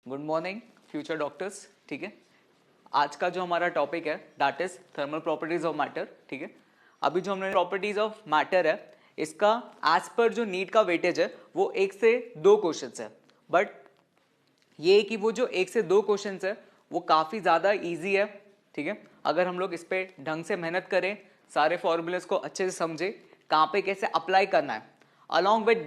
Good morning future doctors. ठीक है, आज का जो हमारा टॉपिक है that is thermal properties of matter. ठीक है, अभी जो हमने प्रॉपर्टीज ऑफ मैटर है इसका एज पर जो नीट का वेटेज है वो 1 से 2 क्वेश्चंस है, बट ये कि वो जो 1 से 2 क्वेश्चंस है वो काफी ज्यादा इजी है। ठीक है, अगर हम लोग इस पे ढंग से मेहनत करें, सारे फॉर्मूलेस को अच्छे से समझे, कहाँ पे कैसे अप्लाई करना है, अलॉन्ग विद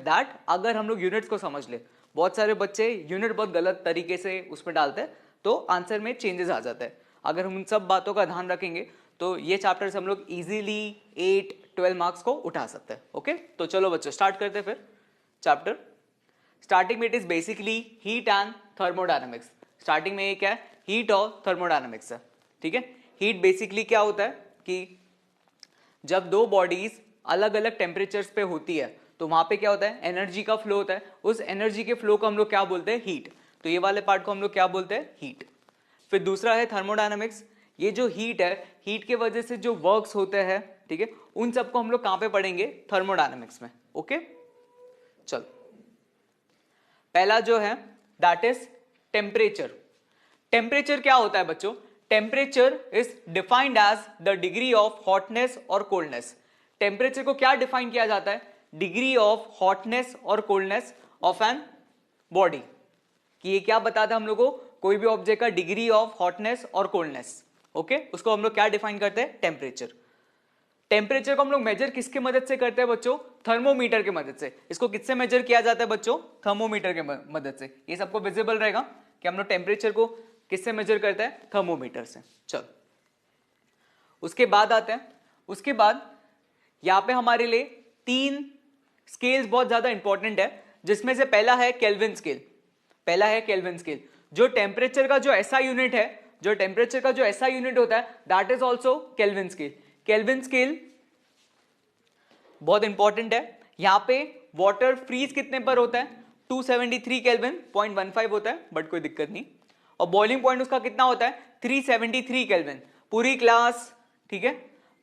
दैट अगर हम लोग यूनिट्स को समझ ले। बहुत सारे बच्चे यूनिट बहुत गलत तरीके से उसमें डालते हैं तो आंसर में चेंजेस आ जाता है। अगर हम उन सब बातों का ध्यान रखेंगे तो ये चैप्टर से हम लोग इजीली 8-12 मार्क्स को उठा सकते हैं। ओके, तो चलो बच्चों स्टार्ट करते हैं फिर चैप्टर। स्टार्टिंग में it is basically heat and thermodynamics. Starting में ये क्या है, हीट और थर्मोडायनेमिक्स है। ठीक है, हीट बेसिकली क्या होता है कि जब दो बॉडीज अलग अलग टेम्परेचर्स पे होती है तो वहां पे क्या होता है, एनर्जी का फ्लो होता है। उस एनर्जी के फ्लो को हम लोग क्या बोलते हैं, हीट। तो ये वाले पार्ट को हम लोग क्या बोलते हैं, हीट। फिर दूसरा है थर्मोडायनेमिक्स। ये जो हीट है, हीट के वजह से जो वर्क्स होते हैं, ठीक है, उन सबको हम लोग कहां पे पढ़ेंगे, थर्मोडायनेमिक्स में। ओके, चलो पहला जो है दैट इज टेम्परेचर। टेम्परेचर क्या होता है बच्चों, temperature is defined as the degree of hotness और कोल्डनेस। टेम्परेचर को क्या डिफाइन किया जाता है, डिग्री ऑफ हॉटनेस और कोल्डनेस ऑफ एन बॉडी। कि ये क्या बताता है हम लोग को, कोई भी ऑब्जेक्ट का डिग्री ऑफ हॉटनेस और कोल्डनेस। ओके, उसको हम लोग क्या डिफाइन करते हैं, टेम्परेचर। टेम्परेचर को हम लोग मेजर किसके मदद से करते हैं बच्चों, थर्मोमीटर की मदद से। इसको किससे मेजर किया जाता है बच्चों, थर्मोमीटर के मदद से। ये सबको विजिबल रहेगा कि हम लोग टेम्परेचर को किससे मेजर करते हैं, थर्मोमीटर से। चलो उसके बाद आते हैं, उसके बाद यहां पे हमारे लिए 3 स्केल्स बहुत ज्यादा इंपॉर्टेंट है, जिसमें से पहला है केल्विन स्केल। पहला है केल्विन स्केल, जो टेम्परेचर का जो ऐसा यूनिट है, जो टेम्परेचर का जो ऐसा यूनिट होता है that is also kelvin scale. Kelvin scale बहुत इंपॉर्टेंट है। यहां पे वाटर फ्रीज कितने पर होता है, 273 केल्विन, 0.15 होता है, बट कोई दिक्कत नहीं। और बॉइलिंग पॉइंट उसका कितना होता है, 373 केल्विन। पूरी क्लास, ठीक है,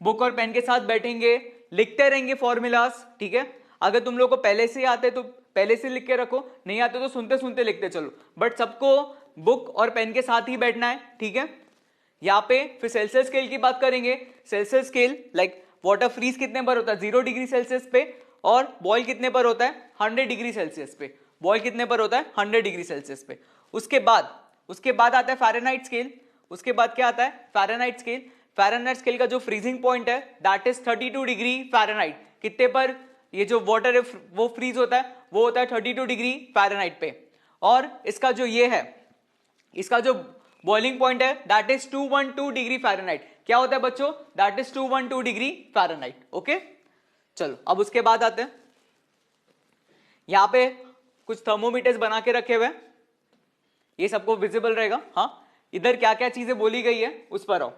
बुक और पेन के साथ बैठेंगे, लिखते रहेंगे फॉर्मूलास। ठीक है, अगर तुम लोग को पहले से आते तो पहले से लिख के रखो, नहीं आते तो सुनते सुनते लिखते चलो, बट सबको बुक और पेन के साथ ही बैठना है। ठीक है, यहाँ पे फिर सेल्सियस स्केल की बात करेंगे। Celsius scale like water freeze कितने पर होता है, 0 डिग्री सेल्सियस पे, और बॉयल कितने पर होता है, 100 डिग्री सेल्सियस पे। बॉयल कितने पर होता है, 100 डिग्री सेल्सियस पे। उसके बाद आता है फ़ारेनहाइट स्केल। उसके बाद क्या आता है, फ़ारेनहाइट स्केल। फ़ारेनहाइट स्केल का जो फ्रीजिंग पॉइंट है दैट इज 32 डिग्री फ़ारेनहाइट। कितने पर ये जो वाटर है वो फ्रीज होता है, वो होता है 32 डिग्री फ़ारेनहाइट पे। और इसका जो ये है, इसका जो बॉइलिंग पॉइंट है दैट इज 212 डिग्री फ़ारेनहाइट। क्या होता है बच्चों, that is 212 degree Fahrenheit. Okay, चलो अब उसके बाद आते हैं, यहां पे कुछ थर्मोमीटर्स बना के रखे हुए, ये सबको विजिबल रहेगा। हाँ, इधर क्या क्या चीजें बोली गई है उस पर आओ।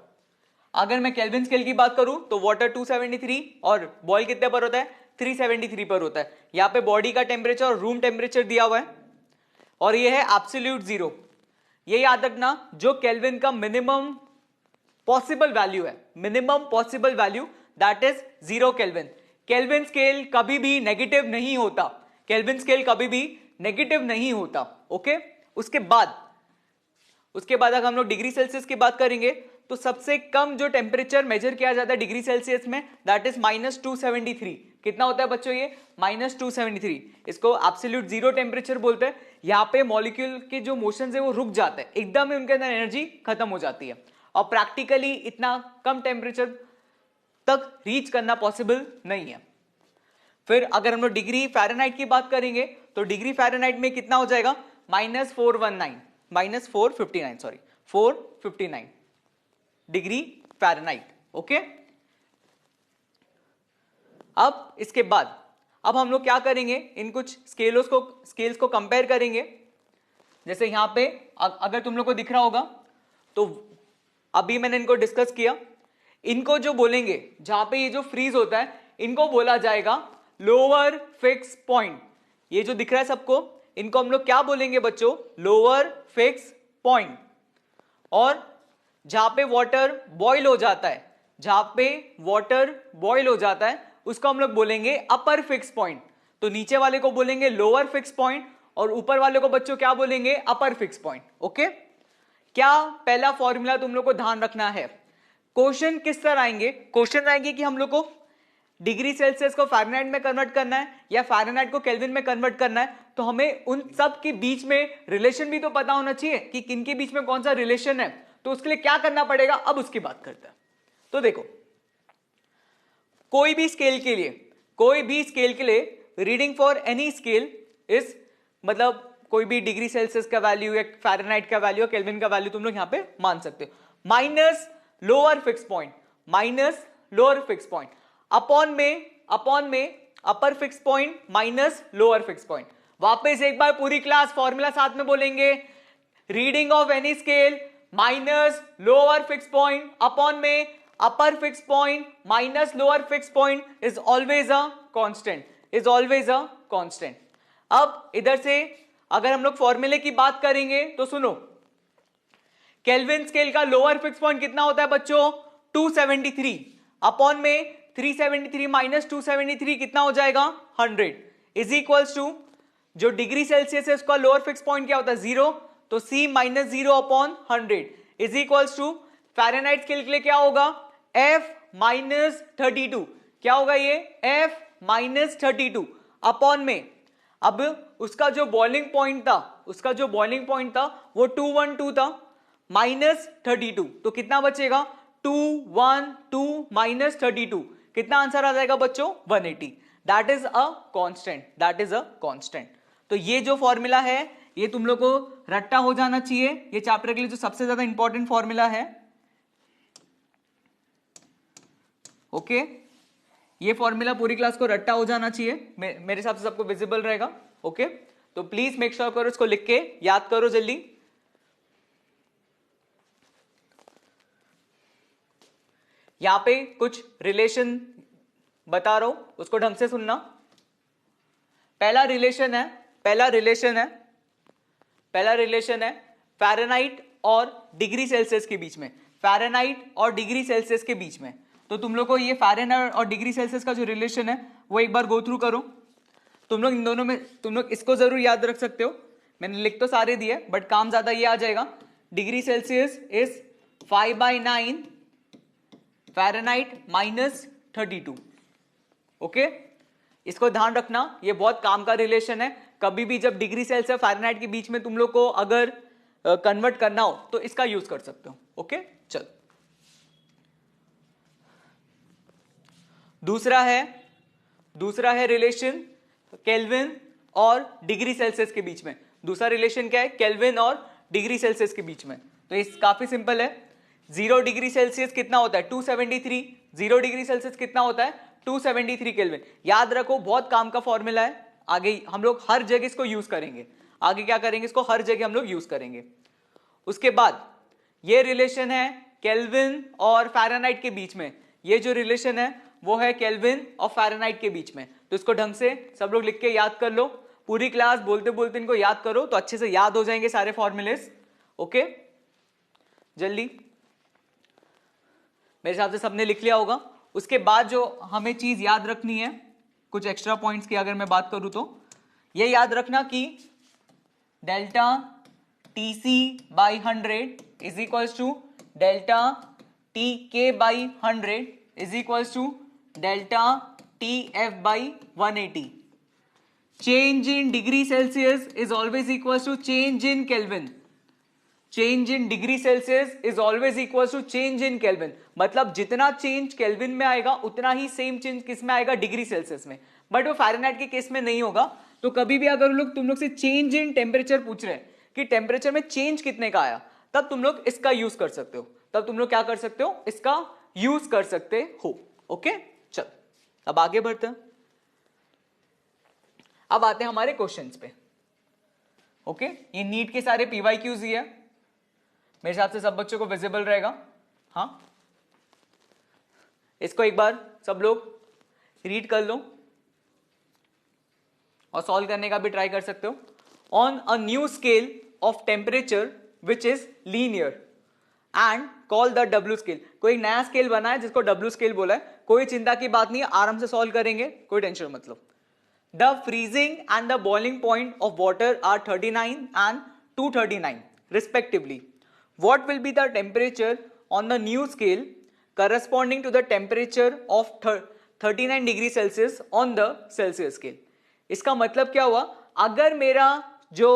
अगर मैं केल्विन स्केल की बात करूं तो वाटर 273 और बॉयल कितने पर होता है, 373 पर होता है। यहां पे बॉडी का टेम्परेचर और रूम टेम्परेचर दिया हुआ है, और ये है एब्सोल्यूट जीरो। ये याद रखना, जो केल्विन का मिनिमम पॉसिबल वैल्यू है, minimum possible value that is 0 kelvin. Kelvin scale कभी भी नेगेटिव नहीं होता, केल्विन स्केल कभी भी नेगेटिव नहीं होता। ओके, उसके बाद अगर हम लोग डिग्री सेल्सियस की बात करेंगे तो सबसे कम जो टेम्परेचर मेजर किया जाता है डिग्री सेल्सियस में दैट इज -273। कितना होता है बच्चों ये, -273। इसको एब्सोल्यूट जीरो टेम्परेचर बोलते हैं। यहाँ पे मॉलिक्यूल के जो मोशन है वो रुक जाते हैं, एकदम ही उनके अंदर एनर्जी खत्म हो जाती है, और प्रैक्टिकली इतना कम टेम्परेचर तक रीच करना पॉसिबल नहीं है। फिर अगर हम लोग डिग्री फ़ारेनहाइट की बात करेंगे तो डिग्री फ़ारेनहाइट में कितना हो जाएगा, -459 डिग्री फ़ारेनहाइट। ओके, अब इसके बाद अब हम लोग क्या करेंगे, इन कुछ स्केल्स को कंपेयर करेंगे। जैसे यहां पे अगर तुम लोग को दिख रहा होगा तो अभी मैंने इनको डिस्कस किया, इनको जो बोलेंगे जहां पे ये जो फ्रीज होता है इनको बोला जाएगा लोअर फिक्स पॉइंट। ये जो दिख रहा है सबको, इनको हम लोग क्या बोलेंगे बच्चों, लोअर फिक्स पॉइंट। और जहां पे वाटर बॉईल हो जाता है, जहां पे वाटर बॉईल हो जाता है उसको हम लोग बोलेंगे अपर फिक्स पॉइंट। तो नीचे वाले को बोलेंगे लोअर फिक्स पॉइंट और ऊपर वाले को बच्चों क्या बोलेंगे, अपर फिक्स पॉइंट। ओके, क्या पहला फॉर्मूला तुम लोग को ध्यान रखना है। क्वेश्चन किस तरह आएंगे, क्वेश्चन आएंगे कि हम लोग को डिग्री सेल्सियस को फ़ारेनहाइट में कन्वर्ट करना है या फ़ारेनहाइट को केल्विन में कन्वर्ट करना है, तो हमें उन सब के बीच में रिलेशन भी तो पता होना चाहिए कि किन के बीच में कौन सा रिलेशन है। तो उसके लिए क्या करना पड़ेगा, अब उसकी बात करते हैं। तो देखो, कोई भी स्केल के लिए reading for any scale is, मतलब कोई भी डिग्री सेल्सियस का वैल्यू या फ़ारेनहाइट का वैल्यू या केल्विन का वैल्यू तुम लोग यहां पे मान सकते हो, minus lower fix point upon में upper fix point minus lower fix point. वापस एक बार पूरी क्लास फॉर्मूला साथ में बोलेंगे, reading of any scale minus lower fix point upon में upper fix point minus lower fix point is always a constant. अब इधर से अगर हम लोग फॉर्मूले की बात करेंगे तो सुनो, केल्विन स्केल का लोअर फिक्स पॉइंट कितना होता है बच्चों, 273 अपॉन में 373 माइनस 273 कितना हो जाएगा, 100 इज इक्वल्स टू, जो डिग्री सेल्सियस है उसका लोअर फिक्स पॉइंट क्या होता है, 0, तो C minus 0 upon 100 is equals to Fahrenheit scale के लिए क्या होगा, F माइनस 32, क्या होगा ये, F माइनस 32 अपॉन में, अब उसका जो बॉइलिंग पॉइंट था वो 212 था माइनस 32, तो कितना बचेगा, 212 माइनस 32, कितना आंसर आ जाएगा बच्चों, 180। That is a constant. तो ये जो फॉर्मूला है ये तुम लोग को रट्टा हो जाना चाहिए, ये चैप्टर के लिए जो सबसे ज्यादा इंपॉर्टेंट फॉर्मूला है। ओके, ये फॉर्मूला पूरी क्लास को रट्टा हो जाना चाहिए, मेरे हिसाब से सबको विजिबल रहेगा। ओके, तो प्लीज मेक श्योर करो, इसको लिख के याद करो जल्दी। यहां पे कुछ रिलेशन बता रहा हूं, उसको ढंग से सुनना। पहला रिलेशन है फ़ारेनहाइट और डिग्री सेल्सियस के बीच में, तो तुम लोग को ये फ़ारेनहाइट और डिग्री सेल्सियस का जो रिलेशन है वो एक बार गो थ्रू करो। तुम लोग इन दोनों में, तुम लोग इसको जरूर याद रख सकते हो, मैंने लिख तो सारे दिए बट काम ज्यादा ये आ जाएगा, degree Celsius is 5/9 Fahrenheit minus 32। Okay, इसको ध्यान रखना, ये बहुत काम का रिलेशन है। कभी भी जब डिग्री सेल्सियस फ़ारेनहाइट के बीच में तुम लोग को अगर कन्वर्ट करना हो तो इसका यूज कर सकते हो। ओके, चल, दूसरा है रिलेशन केल्विन और डिग्री सेल्सियस के बीच में। दूसरा रिलेशन क्या है, केल्विन और डिग्री सेल्सियस के बीच में, तो ये काफी सिंपल है। 0 डिग्री सेल्सियस कितना होता है, 273, 0 डिग्री सेल्सियस कितना होता है, 273 केल्विन। याद रखो, बहुत काम का फॉर्मूला है, आगे हम लोग हर जगह इसको यूज करेंगे, आगे क्या करेंगे, इसको हर जगह हम लोग यूज करेंगे। उसके बाद ये रिलेशन है केल्विन और फ़ारेनहाइट के बीच में, ये जो रिलेशन है वो है केल्विन और फ़ारेनहाइट के बीच में, तो इसको ढंग से सब लोग लिख के याद कर लो। पूरी क्लास बोलते बोलते इनको याद करो तो अच्छे से याद हो जाएंगे सारे फॉर्मूलेस। ओके, जल्दी, मेरे हिसाब से सबने लिख लिया होगा। उसके बाद जो हमें चीज याद रखनी है, कुछ एक्स्ट्रा पॉइंट्स की अगर मैं बात करूं तो ये याद रखना कि delta TC/100 is equals to delta TK/100 is equals to delta TF/180। Change in degree Celsius is always equals to change in Kelvin. Change in degree Celsius is always equal to change in Kelvin, मतलब जितना change kelvin में आएगा उतना ही same change किस में आएगा, degree Celsius में। But वो फ़ारेनहाइट के केस में नहीं होगा। तो कभी भी अगर तुम लोग से चेंज इन टेम्परेचर पूछ रहे हैं कि टेम्परेचर में चेंज कितने का आया, तब तुम लोग इसका यूज कर सकते हो, तब तुम लोग क्या कर सकते हो, इसका यूज कर सकते हो। ओके, चल अब आगे बढ़ते हैं। अब आते हैं हमारे क्वेश्चंस पे। ओके, ये नीट के सारे PYQs ही है, मेरे हिसाब से सब बच्चों को विजिबल रहेगा। हाँ, इसको एक बार सब लोग रीड कर लो और सॉल्व करने का भी ट्राई कर सकते हो। On a new scale of temperature which is linear and call the W scale. कोई नया स्केल बना है जिसको W स्केल बोला है, कोई चिंता की बात नहीं है, आराम से सॉल्व करेंगे, कोई टेंशन मतलब। the freezing and the boiling point of water are 39 and 239 respectively. What will be the temperature on the new scale corresponding to the temperature of 39 degree Celsius on the Celsius scale? इसका मतलब क्या हुआ, अगर मेरा जो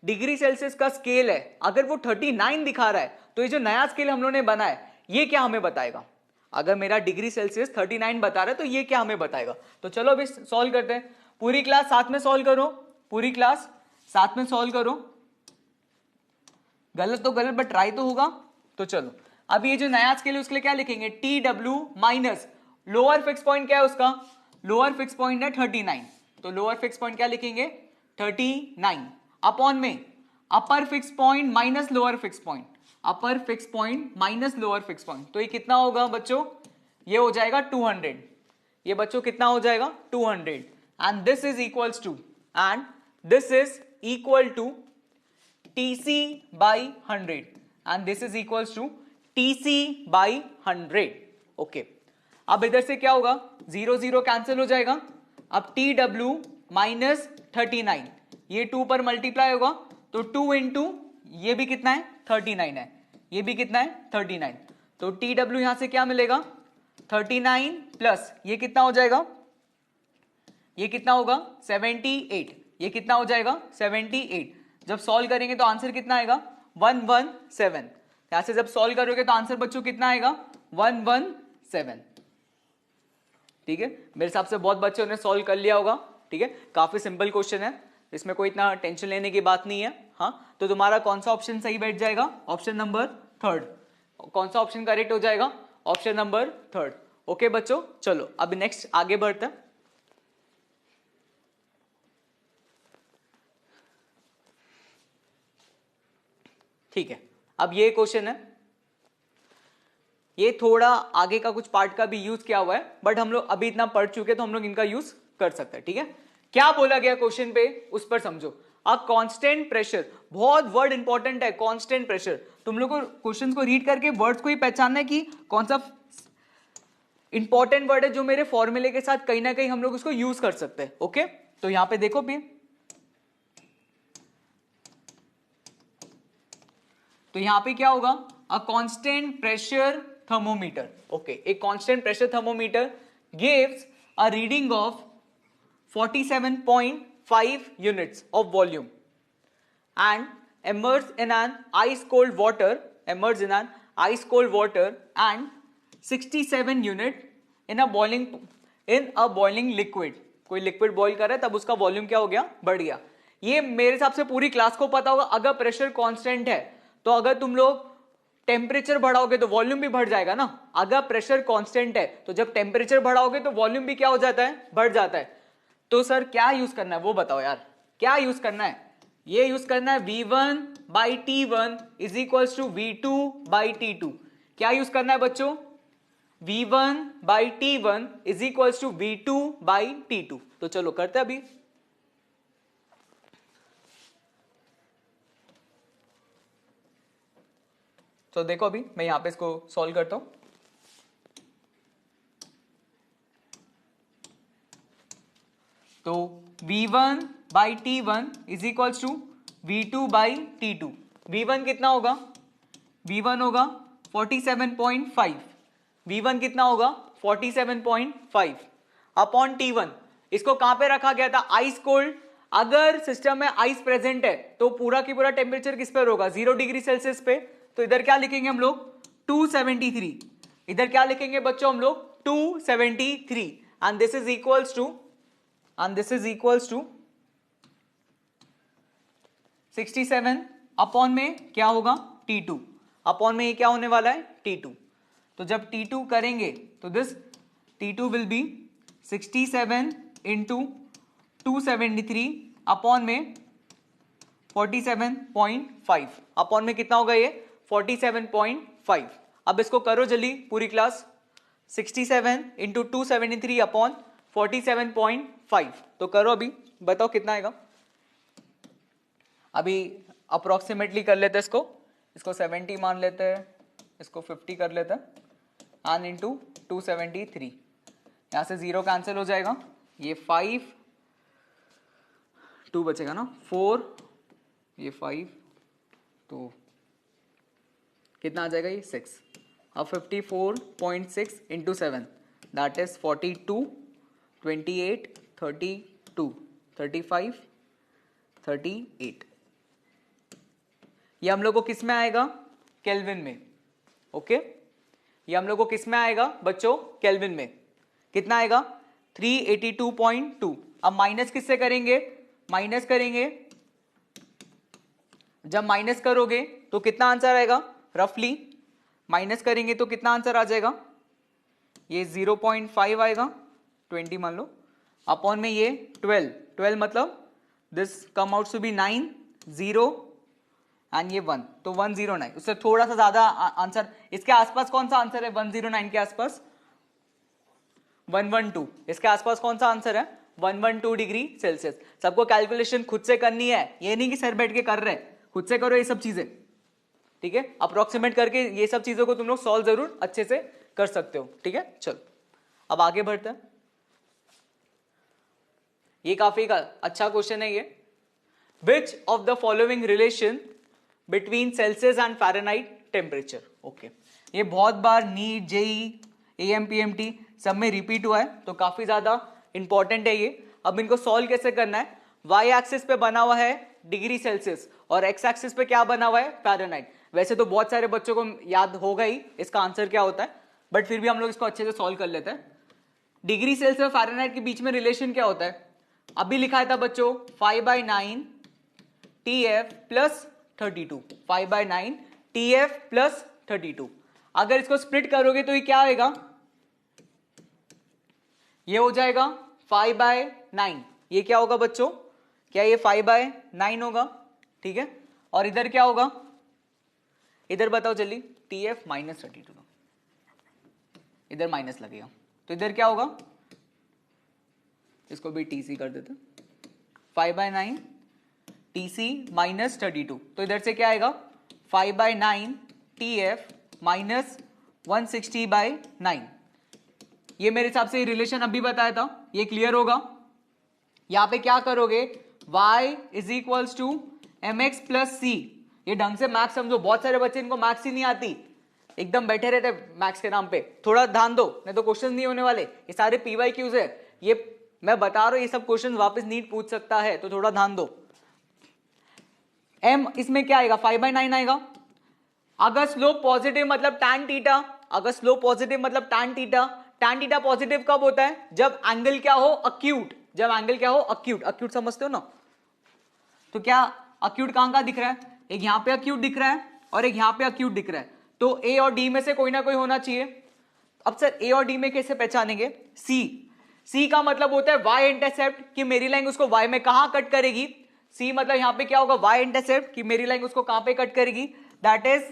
degree Celsius का scale है अगर वो 39 दिखा रहा है तो ये जो नया स्केल हम लोगों ने बनाया है ये क्या हमें बताएगा? अगर मेरा डिग्री सेल्सियस 39 बता रहा है तो ये क्या हमें बताएगा? तो चलो अभी सॉल्व करते हैं। पूरी क्लास साथ में सॉल्व करो, पूरी क्लास साथ में सॉल्व करो। गलत तो गलत बट ट्राई तो होगा। तो चलो अब ये जो नया स्केल है उसके लिए क्या लिखेंगे, T W minus lower fix point क्या है उसका, लोअर फिक्स पॉइंट है 39, तो लोअर फिक्स पॉइंट क्या लिखेंगे 39 अपॉन में upper fix point minus lower fix point, अपर fix point minus lower fix point. तो ये कितना होगा बच्चों, ये हो जाएगा 200, ये बच्चों कितना हो जाएगा 200 and this is equals to, and this is equal to TC by 100 and this is equals to TC by 100. Okay, अब इधर से क्या होगा, 0 0 कैंसिल हो जाएगा। अब TW माइनस 39 ये 2 पर मल्टीप्लाई होगा तो 2 इंटू ये भी कितना है 39 है, ये भी कितना है 39, तो TW यहां से क्या मिलेगा 39 प्लस ये कितना हो जाएगा, ये कितना होगा 78, ये कितना हो जाएगा 78। जब सॉल्व करेंगे तो आंसर कितना आएगा 117। यहां से जब सॉल्व करोगे तो आंसर बच्चों कितना आएगा 117। ठीक है, मेरे हिसाब से बहुत बच्चों ने सॉल्व कर लिया होगा। ठीक है, काफी सिंपल क्वेश्चन है, इसमें कोई इतना टेंशन लेने की बात नहीं है। हाँ, तो तुम्हारा कौन सा ऑप्शन सही बैठ जाएगा, ऑप्शन नंबर 3। कौन सा ऑप्शन करेक्ट हो जाएगा, ऑप्शन नंबर 3। ओके बच्चों, चलो अभी नेक्स्ट आगे बढ़ते हैं। ठीक है, अब ये क्वेश्चन है, ये थोड़ा आगे का कुछ पार्ट का भी यूज किया हुआ है बट हम लोग अभी इतना पढ़ चुके तो हम लोग इनका यूज कर सकते हैं। ठीक है, क्या बोला गया क्वेश्चन पे उस पर समझो। अ कांस्टेंट प्रेशर, बहुत वर्ड इंपॉर्टेंट है कांस्टेंट प्रेशर। तुम लोग को क्वेश्चन को रीड करके वर्ड्स को ही पहचानना है कि कौन सा इंपॉर्टेंट वर्ड है जो मेरे फॉर्मूले के साथ कहीं ना कहीं हम लोग उसको यूज कर सकते हैं। ओके, तो यहां पे देखो भी, तो यहां पे क्या होगा, a constant pressure thermometer. Okay, एक constant pressure thermometer gives a reading of 47.5 units of volume and immerse in an ice cold water, immerse in an ice cold water and 67 unit in a boiling liquid। कोई liquid boil कर रहा है तब उसका volume क्या हो गया, बढ़ गया। ये मेरे हिसाब से पूरी क्लास को पता होगा, अगर प्रेशर कांस्टेंट है तो अगर तुम लोग टेम्परेचर बढ़ाओगे तो वॉल्यूम भी बढ़ जाएगा ना। अगर प्रेशर कांस्टेंट है तो जब टेम्परेचर बढ़ाओगे तो वॉल्यूम भी क्या हो जाता है, बढ़ जाता है। तो सर क्या यूज करना है वो बताओ यार, क्या यूज करना है? ये यूज करना है V1 by T1 is equals to V2 by T2। क्या यूज करना है बच्चों, V1 by T1 is equals to V2 by T2। तो चलो करते हैं अभी। तो देखो अभी मैं यहां पे इसको सॉल्व करता हूं। तो V1 by T1 is equals to V2 by T2। V1 कितना होगा, V1 होगा 47.5, V1 कितना होगा 47.5 अपॉन T1। इसको कहां पे रखा गया था, आइस कोल्ड। अगर सिस्टम में आइस प्रेजेंट है तो पूरा की पूरा टेम्परेचर किस पर होगा, 0 डिग्री सेल्सियस पे। तो इधर क्या लिखेंगे हम लोग 273, इधर क्या लिखेंगे बच्चों हम लोग 273 and this is equals to, and this is equals to 67 upon में क्या होगा T2, अपॉन में ये क्या होने वाला है T2। तो जब T2 करेंगे तो this T2 will be 67 into 273 upon में 47.5, अपॉन में कितना होगा ये 47.5। अब इसको करो जल्दी पूरी क्लास, 67 इंटू 273 अपॉन 47.5। तो करो अभी, बताओ कितना आएगा। अभी अप्रोक्सीमेटली कर लेते हैं इसको 70 मान लेते हैं, इसको 50 कर लेते हैं एंड इंटू 273। यहां से 0 कैंसिल हो जाएगा, ये 5 2 बचेगा ना, 4 ये 5 तो कितना आ जाएगा ये 6। अब 54.6 इंटू 7 दैट इज 42, 28, 32, 35, 38। ये हम लोग को किस में आएगा? केल्विन में। ओके ये हम लोग को किस में आएगा बच्चों? केल्विन में। कितना आएगा? 382.2। अब माइनस किससे करेंगे? माइनस करेंगे, जब माइनस करोगे तो कितना आंसर आएगा? रफली माइनस करेंगे तो कितना आंसर आ जाएगा? ये 0.5 आएगा, 20 मान लो, अपॉन में ये 12 मतलब this come out to be 9, 0 and ये 1, तो 109। उससे थोड़ा सा ज्यादा आंसर इसके आसपास कौन सा आंसर है? 109 के आसपास 112। इसके आसपास कौन सा आंसर है? 112 डिग्री सेल्सियस। सबको कैलकुलेशन खुद से करनी है, ये नहीं कि सर बैठ के कर रहे हैं, खुद से करो ये सब चीजें, ठीक है? अप्रोक्सीमेट करके ये सब चीजों को तुम लोग सॉल्व जरूर अच्छे से कर सकते हो, ठीक है? चलो अब आगे बढ़ते हैं। ये काफी अच्छा क्वेश्चन है ये। Which of the following relation between Celsius and Fahrenheit temperature? Okay ये बहुत बार नीट, जेई, एएमपीएमटी सब में रिपीट हुआ है, तो काफी ज्यादा इंपॉर्टेंट है ये। अब इनको सॉल्व कैसे करना है? वाई एक्सिस पे बना हुआ है डिग्री सेल्सियस और एक्स एक्सिस पे क्या बना हुआ है? फ़ारेनहाइट। वैसे तो बहुत सारे बच्चों को याद होगा ही इसका आंसर क्या होता है, बट फिर भी हम लोग इसको अच्छे से सॉल्व कर लेते हैं। डिग्री सेल्सियस और फ़ारेनहाइट के बीच में रिलेशन क्या होता है? अभी लिखा था बच्चों 5/9 TF प्लस 32, 5/9 TF प्लस 32। अगर इसको स्प्लिट करोगे तो ये क्या आएगा? ये हो जाएगा 5/9। ये क्या होगा बच्चों? क्या ये 5/9 होगा? ठीक है, और इधर क्या होगा? इधर बताओ जल्दी। TF माइनस 32, इधर माइनस लगेगा तो इधर क्या होगा? इसको भी TC कर देते, 5/9 TC माइनस 32, तो इधर से क्या आएगा? 5/9 TF माइनस 160/9। ये मेरे हिसाब से रिलेशन अभी बताया था, ये क्लियर होगा। यहां पे क्या करोगे? y is equals to mx plus C. ये ढंग से मैथ्स समझो, बहुत सारे बच्चे इनको मैथ्स ही नहीं आती, एकदम बैठे रहते मैथ्स के नाम पे। थोड़ा ध्यान दो, नहीं तो क्वेश्चन नहीं होने वाले। ये सारे PYQs है, ये मैं बता रहा हूं, ये सब क्वेश्चन वापस नीट पूछ सकता है, तो थोड़ा ध्यान दो। m इसमें क्या आएगा? 5/9 आएगा। अगर स्लोप पॉजिटिव मतलब tan थीटा, अगर स्लोप पॉजिटिव मतलब tan theta. tan theta positive कब होता है? जब एंगल क्या हो? अक्यूट। जब एंगल क्या हो? अक्यूट। अक्यूट समझते हो ना? तो क्या अक्यूट कहां का दिख रहा है? एक यहां पे अक्यूट दिख रहा है और एक यहां पे अक्यूट दिख रहा है, तो ए और डी में से कोई ना कोई होना चाहिए। अब सर ए और डी में कैसे पहचानेंगे? सी का मतलब होता है वाई इंटरसेप्ट, कि मेरी लाइन उसको वाई में कहां कट करेगी। सी मतलब यहां पे क्या होगा? वाई इंटरसेप्ट, कि मेरी लाइन उसको कहां पे कट करेगी। That is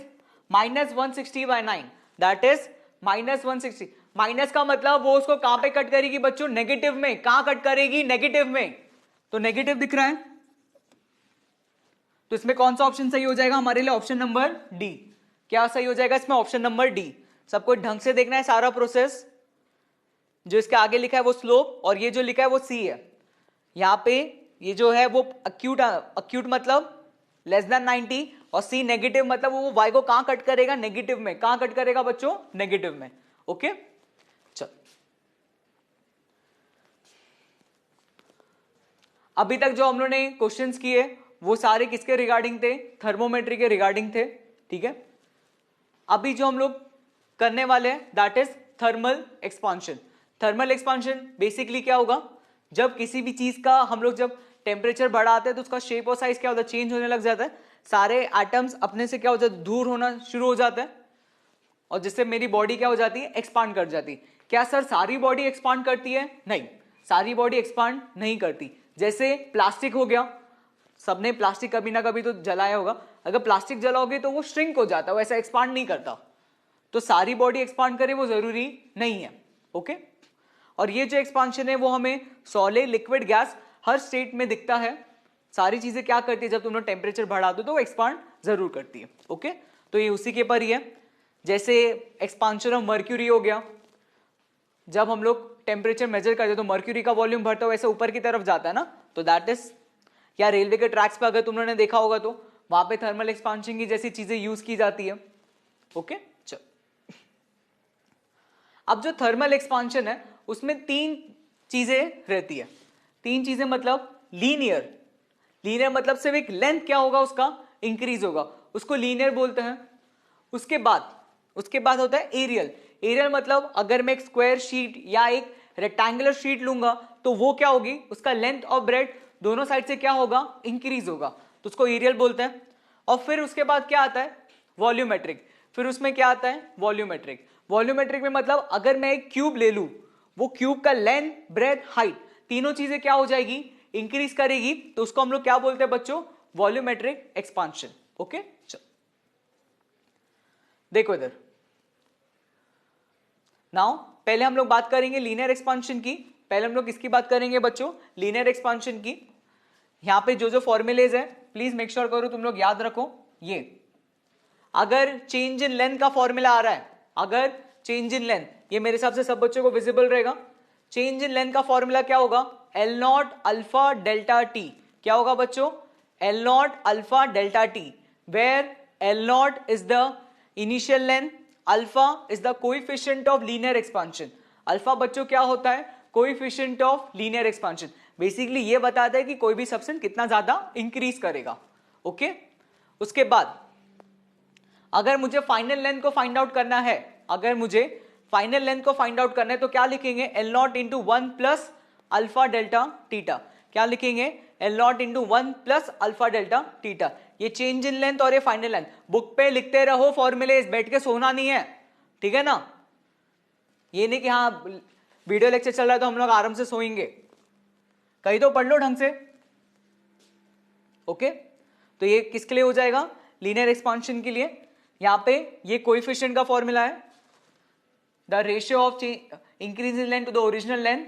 minus 160/9, that is minus 160। Minus का मतलब वो उसको कहां पे कट करेगी बच्चों? नेगेटिव में। कहां कट करेगी? नेगेटिव में। तो नेगेटिव दिख रहा है, तो इसमें कौन सा ऑप्शन सही हो जाएगा हमारे लिए? Option number D. क्या सही हो जाएगा इसमें? Option number D. सबको ढंग से देखना है सारा प्रोसेस। जो इसके आगे लिखा है वो स्लोप, और ये जो लिखा है वो सी है। यहां पे ये जो है वो अक्यूट मतलब लेस देन 90, और सी नेगेटिव मतलब वो वाई को कहां कट करेगा? नेगेटिव में। कहां कट करेगा बच्चों? नेगेटिव में। ओके चल, अभी तक जो हम लोगों ने क्वेश्चंस किए वो सारे किसके रिगार्डिंग थे? थर्मोमेट्री के रिगार्डिंग थे, ठीक है। अभी जो हम लोग करने वाले हैं that is thermal expansion. Thermal expansion basically क्या होगा? जब किसी भी चीज का हम लोग जब टेम्परेचर बढ़ाते हैं तो उसका शेप और साइज क्या होता है? चेंज होने लग जाता है। सारे एटम्स अपने से क्या हो जाता है? दूर होना शुरू हो जाता है, और जिससे मेरी बॉडी क्या हो जाती है? एक्सपांड कर जाती है। क्या सर सारी बॉडी एक्सपांड करती है? नहीं, सारी बॉडी एक्सपांड नहीं करती। जैसे प्लास्टिक हो गया, सबने प्लास्टिक कभी ना कभी तो जलाया होगा। अगर प्लास्टिक जलाओगे तो वो श्रिंक हो जाता है, वो ऐसा एक्सपांड नहीं करता। तो सारी बॉडी एक्सपांड करे वो जरूरी नहीं है, ओके। और ये जो एक्सपांशन है वो हमें सॉलिड, लिक्विड, गैस हर स्टेट में दिखता है। सारी चीजें क्या करती है? जब तुम लोग टेम्परेचर बढ़ा दो तो वो एक्सपांड जरूर करती है, ओके। तो ये उसी के पर ही है। जैसे एक्सपांशन ऑफ मर्क्यूरी हो गया, जब हम लोग टेम्परेचर मेजर करते हैं तो मर्क्यूरी का वॉल्यूम बढ़ता है, वैसे ऊपर की तरफ जाता है ना, तो दैट इज या रेलवे के ट्रैक्स पे अगर तुम लोगों ने देखा होगा तो वहां पे थर्मल एक्सपांशन की जैसी चीजें यूज की जाती है। ओके चल, अब जो थर्मल एक्सपांशन है उसमें तीन चीजें रहती है। तीन चीजें मतलब लीनियर, लीनियर मतलब सिर्फ एक लेंथ क्या होगा उसका इंक्रीज होगा, उसको लीनियर बोलते हैं। उसके बाद होता है एरियल। एरियल मतलब अगर मैं एक स्क्वायर शीट या एक रेक्टेंगुलर शीट लूंगा तो वो क्या होगी, उसका लेंथ और ब्रेड दोनों साइड से क्या होगा, इंक्रीज होगा, तो उसको एरियल बोलते हैं। और फिर उसके बाद क्या आता है, वॉल्यूमेट्रिक। फिर उसमें क्या आता है, वॉल्यूमेट्रिक। वॉल्यूमेट्रिक में मतलब अगर मैं एक क्यूब ले लूं, वो क्यूब का लेंथ ब्रेथ हाइट तीनों चीजें क्या हो जाएगी, इंक्रीज करेगी, तो उसको हम लोग क्या बोलते हैं बच्चों, वॉल्यूमेट्रिक एक्सपांशन। ओके चलो देखो इधर, नाउ पहले हम लोग बात करेंगे लीनियर एक्सपांशन की। पहले हम लोग किसकी बात करेंगे बच्चों, लीनियर एक्सपांशन की। यहां पे जो फॉर्मुलेज है प्लीज मेक श्योर करो तुम लोग याद रखो। ये अगर चेंज इन लेंथ का फॉर्मूला आ रहा है, अगर चेंज इन लेंथ, ये मेरे हिसाब से सब बच्चों को विजिबल रहेगा। चेंज इन लेंथ का फॉर्मूला क्या होगा, L not alpha delta T. क्या होगा बच्चों, L not alpha delta T, where L not is the initial length, alpha is the coefficient of linear expansion. Alpha बच्चों क्या होता है, coefficient of linear expansion. Basically ये बताता है कि कोई भी सब्सटेंस कितना ज्यादा इंक्रीज करेगा। ओके उसके बाद अगर मुझे फाइनल लेंथ को फाइंड आउट करना है, अगर मुझे फाइनल लेंथ को फाइंड आउट करना है तो क्या लिखेंगे, L not into 1 plus alpha delta theta. क्या लिखेंगे, L not into 1 plus alpha delta theta. ये चेंज इन लेंथ और ये फाइनल लेंथ बुक पे लिखते रहो, फॉर्मूले बैठ के सोना नहीं है, ठीक है ना। ये नहीं कि हाँ वीडियो लेक्चर चल रहा है तो हम लोग आराम से सोएंगे, कहीं तो पढ़ लो ढंग से। ओके तो ये किसके लिए हो जाएगा, लीनियर एक्सपांशन के लिए। यहां पे ये कोएफिशिएंट का फॉर्मूला है, the ratio of increase in length to the original length,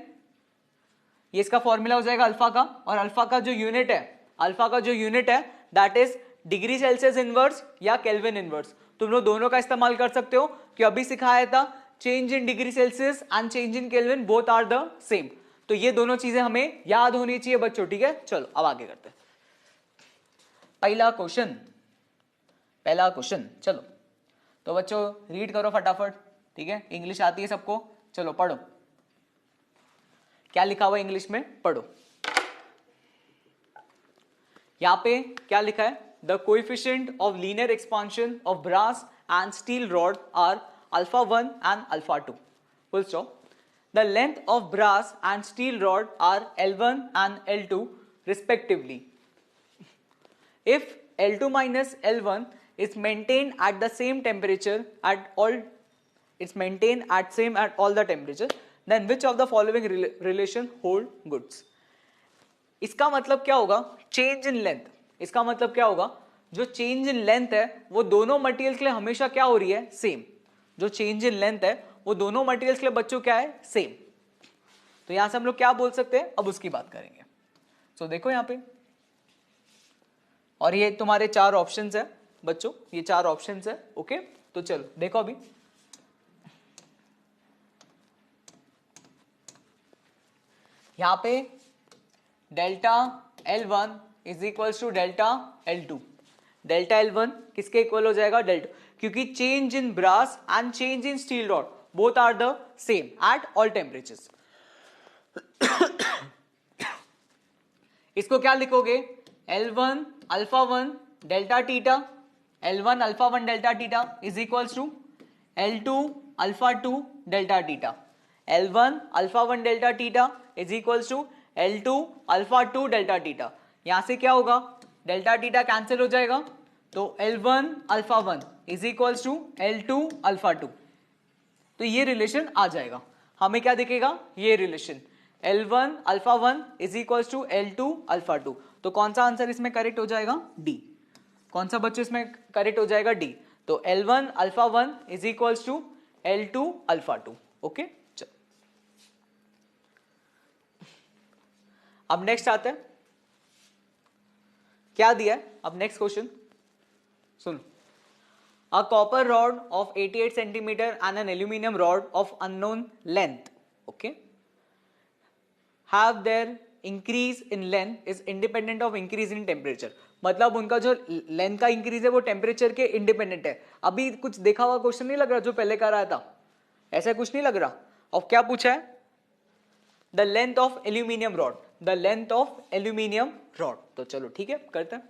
ये इसका फॉर्मूला हो जाएगा अल्फा का। और अल्फा का जो यूनिट है, अल्फा का जो यूनिट है that is degree Celsius inverse या केल्विन इनवर्स। तुम लोग दोनों का इस्तेमाल कर सकते हो कि अभी सिखाया था change in degree Celsius and change in Kelvin both are the same. तो ये दोनों चीजें हमें याद होनी चाहिए बच्चों, ठीक है। चलो अब आगे करते हैं पहला क्वेश्चन। चलो तो बच्चों रीड करो फटाफट, ठीक है, इंग्लिश आती है सबको, चलो पढ़ो क्या लिखा हुआ है इंग्लिश में, पढ़ो। यहां पे क्या लिखा है, the coefficient of linear expansion of brass and steel rod are alpha 1 and alpha 2, full stop. The length of brass and steel rod are L1 and L2 respectively. If L2 minus L1 is maintained at the same temperature at all, it's maintained at same at all the temperature, then which of the following relation hold goods? इसका मतलब क्या होगा, change in length. इसका मतलब क्या होगा, जो change in length है वो दोनों मटेरियल्स के लिए हमेशा क्या हो रही है, सेम। जो चेंज इन लेंथ है वो दोनों मटेरियल्स के लिए बच्चों क्या है, सेम। तो यहां से हम लोग क्या बोल सकते हैं, अब उसकी बात करेंगे। तो देखो यहां पे, और ये तुम्हारे चार ऑप्शंस है बच्चों, ये चार ऑप्शंस है। ओके तो चलो देखो अभी, यहां पे delta L1 is equals to delta L2। Delta L1 किसके इक्वल हो जाएगा, डेल्टा, क्योंकि change in brass and change in steel rod both are the same at all temperatures. इसको क्या लिखोगे, L1 alpha 1 delta theta, L1 alpha 1 delta theta is equals to L2 alpha 2 delta theta. L1 alpha 1 delta theta is equals to L2 alpha 2 delta theta. यहां से क्या होगा, delta theta cancel हो जाएगा, तो L1 alpha 1 is equals to L2 alpha 2। तो ये relation आ जाएगा, हमें क्या दिखेगा, ये relation L1 alpha 1 is equals to L2 alpha 2। तो कौन सा आंसर इसमें करेक्ट हो जाएगा, डी। कौन सा बच्चों इसमें करेक्ट हो जाएगा, डी। तो L1 alpha 1 is equals to L2 alpha 2। Okay चलो अब नेक्स्ट आता है, क्या दिया है, अब नेक्स्ट क्वेश्चन सुन। A copper rod of 88 centimeter and an aluminum rod of unknown length, okay, have their increase in length is independent of increase in temperature, मतलब उनका जो लेंथ का इंक्रीज है वो टेम्परेचर के इंडिपेंडेंट है। अभी कुछ देखा हुआ क्वेश्चन नहीं लग रहा जो पहले कराया था, ऐसा कुछ नहीं लग रहा। और क्या पूछा है, the length of aluminium rod, the length of aluminium rod. तो चलो ठीक है करते हैं।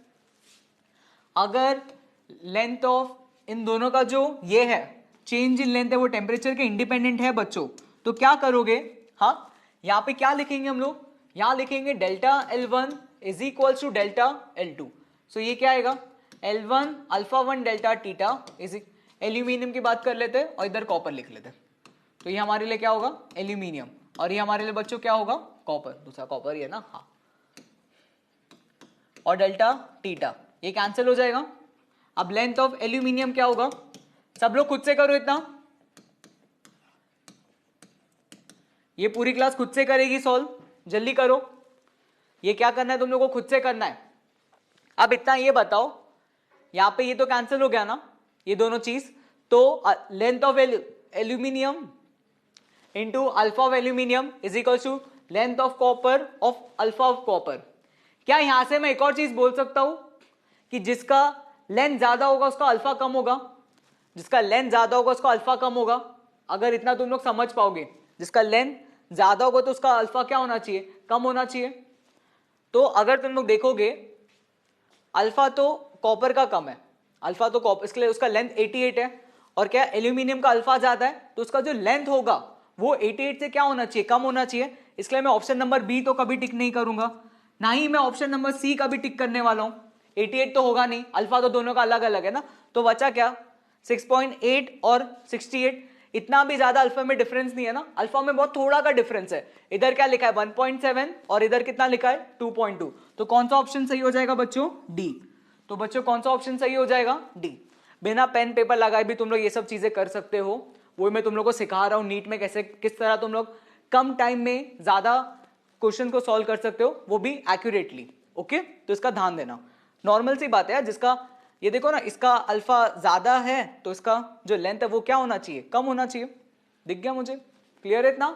अगर लेंथ ऑफ इन दोनों का जो ये है चेंज इन लेंथ है वो टेम्परेचर के इंडिपेंडेंट है बच्चों, तो क्या करोगे, हाँ यहाँ पे क्या लिखेंगे हम लोग, यहाँ लिखेंगे delta L1 is equals to delta L2। So ये क्या आएगा, L1 alpha 1 delta theta is, aluminium की बात कर लेते और इधर कॉपर लिख लेते, तो ये हमारे लिए क्या होगा एल्यूमिनियम, और ये हमारे लिए बच्चों क्या होगा कॉपर, दूसरा कॉपर ही है ना, हाँ, और डेल्टा थीटा ये कैंसिल हो जाएगा। अब लेंथ ऑफ एल्यूमिनियम क्या होगा, सब लोग खुद से करो इतना, ये पूरी क्लास खुद से करेगी सॉल्व, जल्दी करो, ये क्या करना है तुम लोगों को खुद से करना है। अब इतना ये बताओ, यहां पे ये तो कैंसिल हो गया ना ये दोनों चीज, तो length of aluminium into alpha of aluminium is equal to length of copper of alpha of copper. क्या यहां से मैं एक और चीज बोल सकता हूं कि जिसका लेंथ ज्यादा होगा उसका अल्फा कम होगा, जिसका लेंथ ज्यादा होगा उसका अल्फा कम होगा, अगर इतना तुम लोग समझ पाओगे, जिसका लेंथ ज्यादा होगा तो उसका अल्फा क्या होना चाहिए, कम होना चाहिए। तो अगर तुम लोग देखोगे अल्फा तो कॉपर का कम है, अल्फा तो कॉपर, इसके लिए उसका लेंथ 88 है, और क्या एल्यूमिनियम का अल्फा ज्यादा है तो उसका जो लेंथ होगा वो 88 से क्या होना चाहिए, कम होना चाहिए। इसलिए मैं ऑप्शन नंबर बी तो कभी टिक नहीं करूंगा, ना ही मैं ऑप्शन नंबर सी का भी टिक करने वाला हूं, 88 तो होगा नहीं, अल्फा तो दोनों का अलग अलग है ना, तो बचा क्या 6.8 और 68, इतना भी ज्यादा अल्फा में डिफरेंस नहीं है ना, अल्फा में बहुत थोड़ा का डिफरेंस है, इधर क्या लिखा है 1.7 और इधर कितना लिखा है 2.2, तो कौन सा ऑप्शन सही हो जाएगा बच्चों, डी। तो बच्चों कौन सा ऑप्शन सही हो जाएगा, डी। बिना पेन पेपर लगाए भी तुम लोग ये सब चीजें कर सकते हो, वो मैं तुम लोग को सिखा रहा हूं नीट में कैसे किस तरह तुम लोग कम टाइम में ज्यादा क्वेश्चन को सॉल्व कर सकते हो, वो भी एक्यूरेटली। ओके, तो इसका ध्यान देना, नॉर्मल सी बात है, जिसका ये देखो ना इसका अल्फा ज्यादा है तो इसका जो लेंथ है वो क्या होना चाहिए, कम होना चाहिए, दिख गया मुझे, क्लियर है इतना,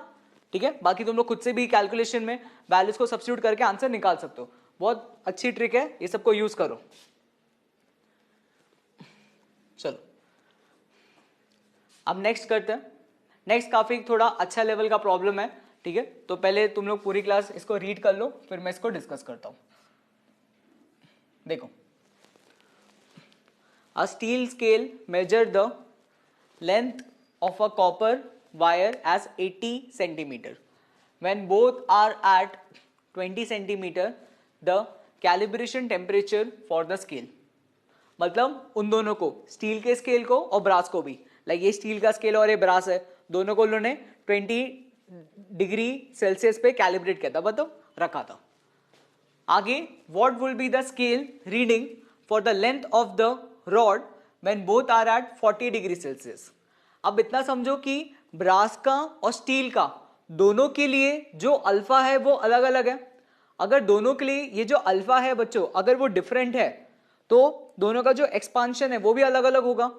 ठीक है। बाकी तुम लोग खुद से भी कैलकुलेशन में वैल्यूज को सब्स्टिट्यूट करके आंसर निकाल सकते हो, बहुत अच्छी ट्रिक है, ये सबको यूज करो। चलो अब नेक्स्ट करते हैं, नेक्स्ट काफी थोड़ा अच्छा लेवल का प्रॉब्लम है, ठीक है, तो पहले तुम लोग पूरी क्लास इसको रीड कर लो फिर मैं इसको डिस्कस करता हूं। देखो, a steel scale measure the length of a copper wire as 80 centimeter. When both are at 20 centimeter, the calibration temperature for the scale. मतलब उन दोनों को, स्टील के स्केल को और ब्रास को भी, लाइक ये स्टील का स्केल और ये ब्रास है, दोनों को उन्होंने 20 डिग्री सेल्सियस पे कैलिब्रेट किया था, बताओ रखा था। आगे what will be the scale reading for the length of the rod when both are at 40 degree Celsius. अब इतना समझो कि ब्रास का और स्टील का दोनों के लिए जो अल्फा है वो अलग अलग है, अगर दोनों के लिए ये जो अल्फा है बच्चों अगर वो डिफरेंट है तो दोनों का जो एक्सपांशन है वो भी अलग अलग होगा।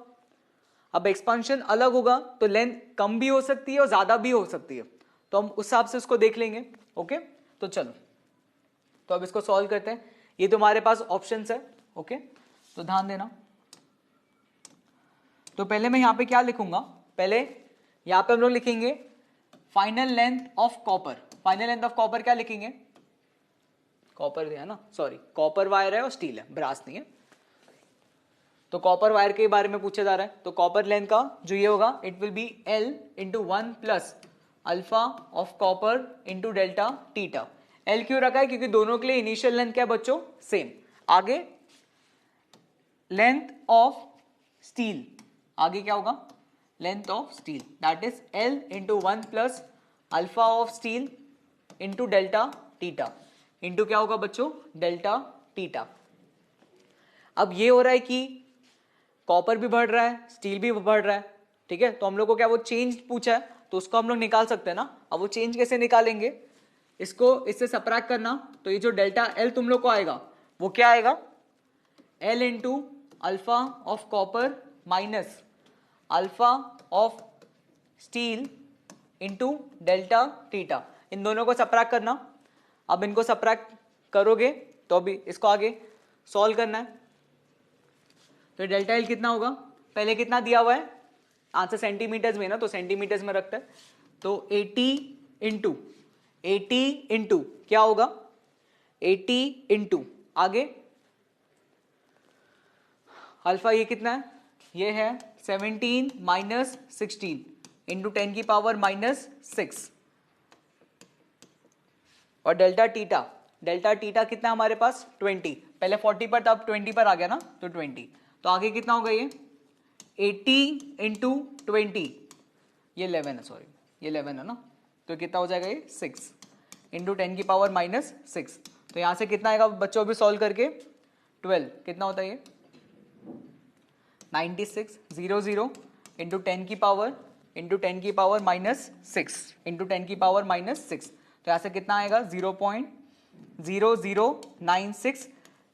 अब एक्सपांशन अलग होगा तो लेंथ कम भी हो सकती है और ज्यादा भी हो सकती है, तो हम उस हिसाब से उसको देख लेंगे। ओके, तो चलो तो अब इसको सॉल्व करते हैं, ये तुम्हारे पास ऑप्शंस है। ओके, तो ध्यान देना, तो पहले मैं यहां पे क्या लिखूंगा, पहले यहां पे हम लोग लिखेंगे final length of copper, final length of copper क्या लिखेंगे, कॉपर है ना, सॉरी कॉपर वायर है और स्टील है, ब्रास नहीं है, तो कॉपर वायर के बारे में पूछा जा रहा है, तो कॉपर लेंथ का जो ये होगा it will be L into 1 plus alpha of copper into delta theta. L क्यों रखा है, क्योंकि दोनों के लिए इनिशियल लेंथ क्या है बच्चों, सेम। आगे लेंथ ऑफ स्टील, आगे क्या होगा length of steel that is L into 1 plus alpha of steel into delta theta into क्या होगा बच्चों, डेल्टा थीटा। अब ये हो रहा है कि कॉपर भी बढ़ रहा है स्टील भी बढ़ रहा है, ठीक है, तो हम लोग को क्या वो चेंज पूछा है तो उसको हम लोग निकाल सकते हैं ना। अब वो चेंज कैसे निकालेंगे, इसको इससे सबट्रैक्ट करना, तो ये जो डेल्टा L तुम लोग को आएगा वो क्या आएगा, L into alpha of copper minus alpha of steel into delta theta, इन दोनों को सबट्रैक्ट करना। अब इनको सबट्रैक्ट करोगे तो अभी इसको आगे सॉल्व करना है। तो डेल्टा एल कितना होगा, पहले कितना दिया हुआ है, आंसर सेंटीमीटर्स में ना, तो सेंटीमीटर्स में रखता है। तो 80 इंटू क्या होगा, 80 इंटू आगे अल्फा, ये कितना है, ये है 17 माइनस 16 इंटू 10 की पावर माइनस 6। और डेल्टा टीटा कितना हमारे पास 20, पहले 40 पर था अब 20 पर आ गया ना, तो 20। तो आगे कितना होगा, ये 80 इंटू 20, ये 11 है, सॉरी ये 11 है ना, तो कितना हो जाएगा, ये 6 इंटू 10 की पावर माइनस 6। तो यहां से कितना आएगा बच्चों, भी सॉल्व करके 12 कितना होता है, ये 96 00 इंटू 10 की पावर माइनस 6 इंटू 10 की पावर माइनस 6। तो यहाँ से कितना आएगा 0.0096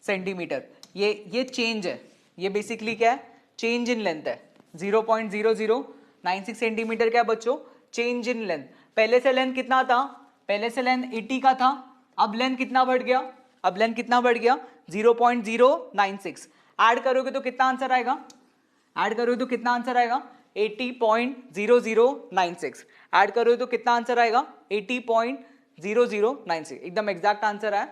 सेंटीमीटर। ये चेंज है, ये बेसिकली क्या है, चेंज इन लेंथ है। 0.0096 सेंटीमीटर क्या बच्चों, चेंज इन लेंथ। पहले से लेंथ कितना था, पहले से लेंथ 80 का था, अब लेंथ कितना बढ़ गया, 0.096। ऐड करोगे तो कितना आंसर आएगा, 80.0096। ऐड करोगे तो कितना आंसर आएगा 80.0096, एकदम एग्जैक्ट आंसर आया।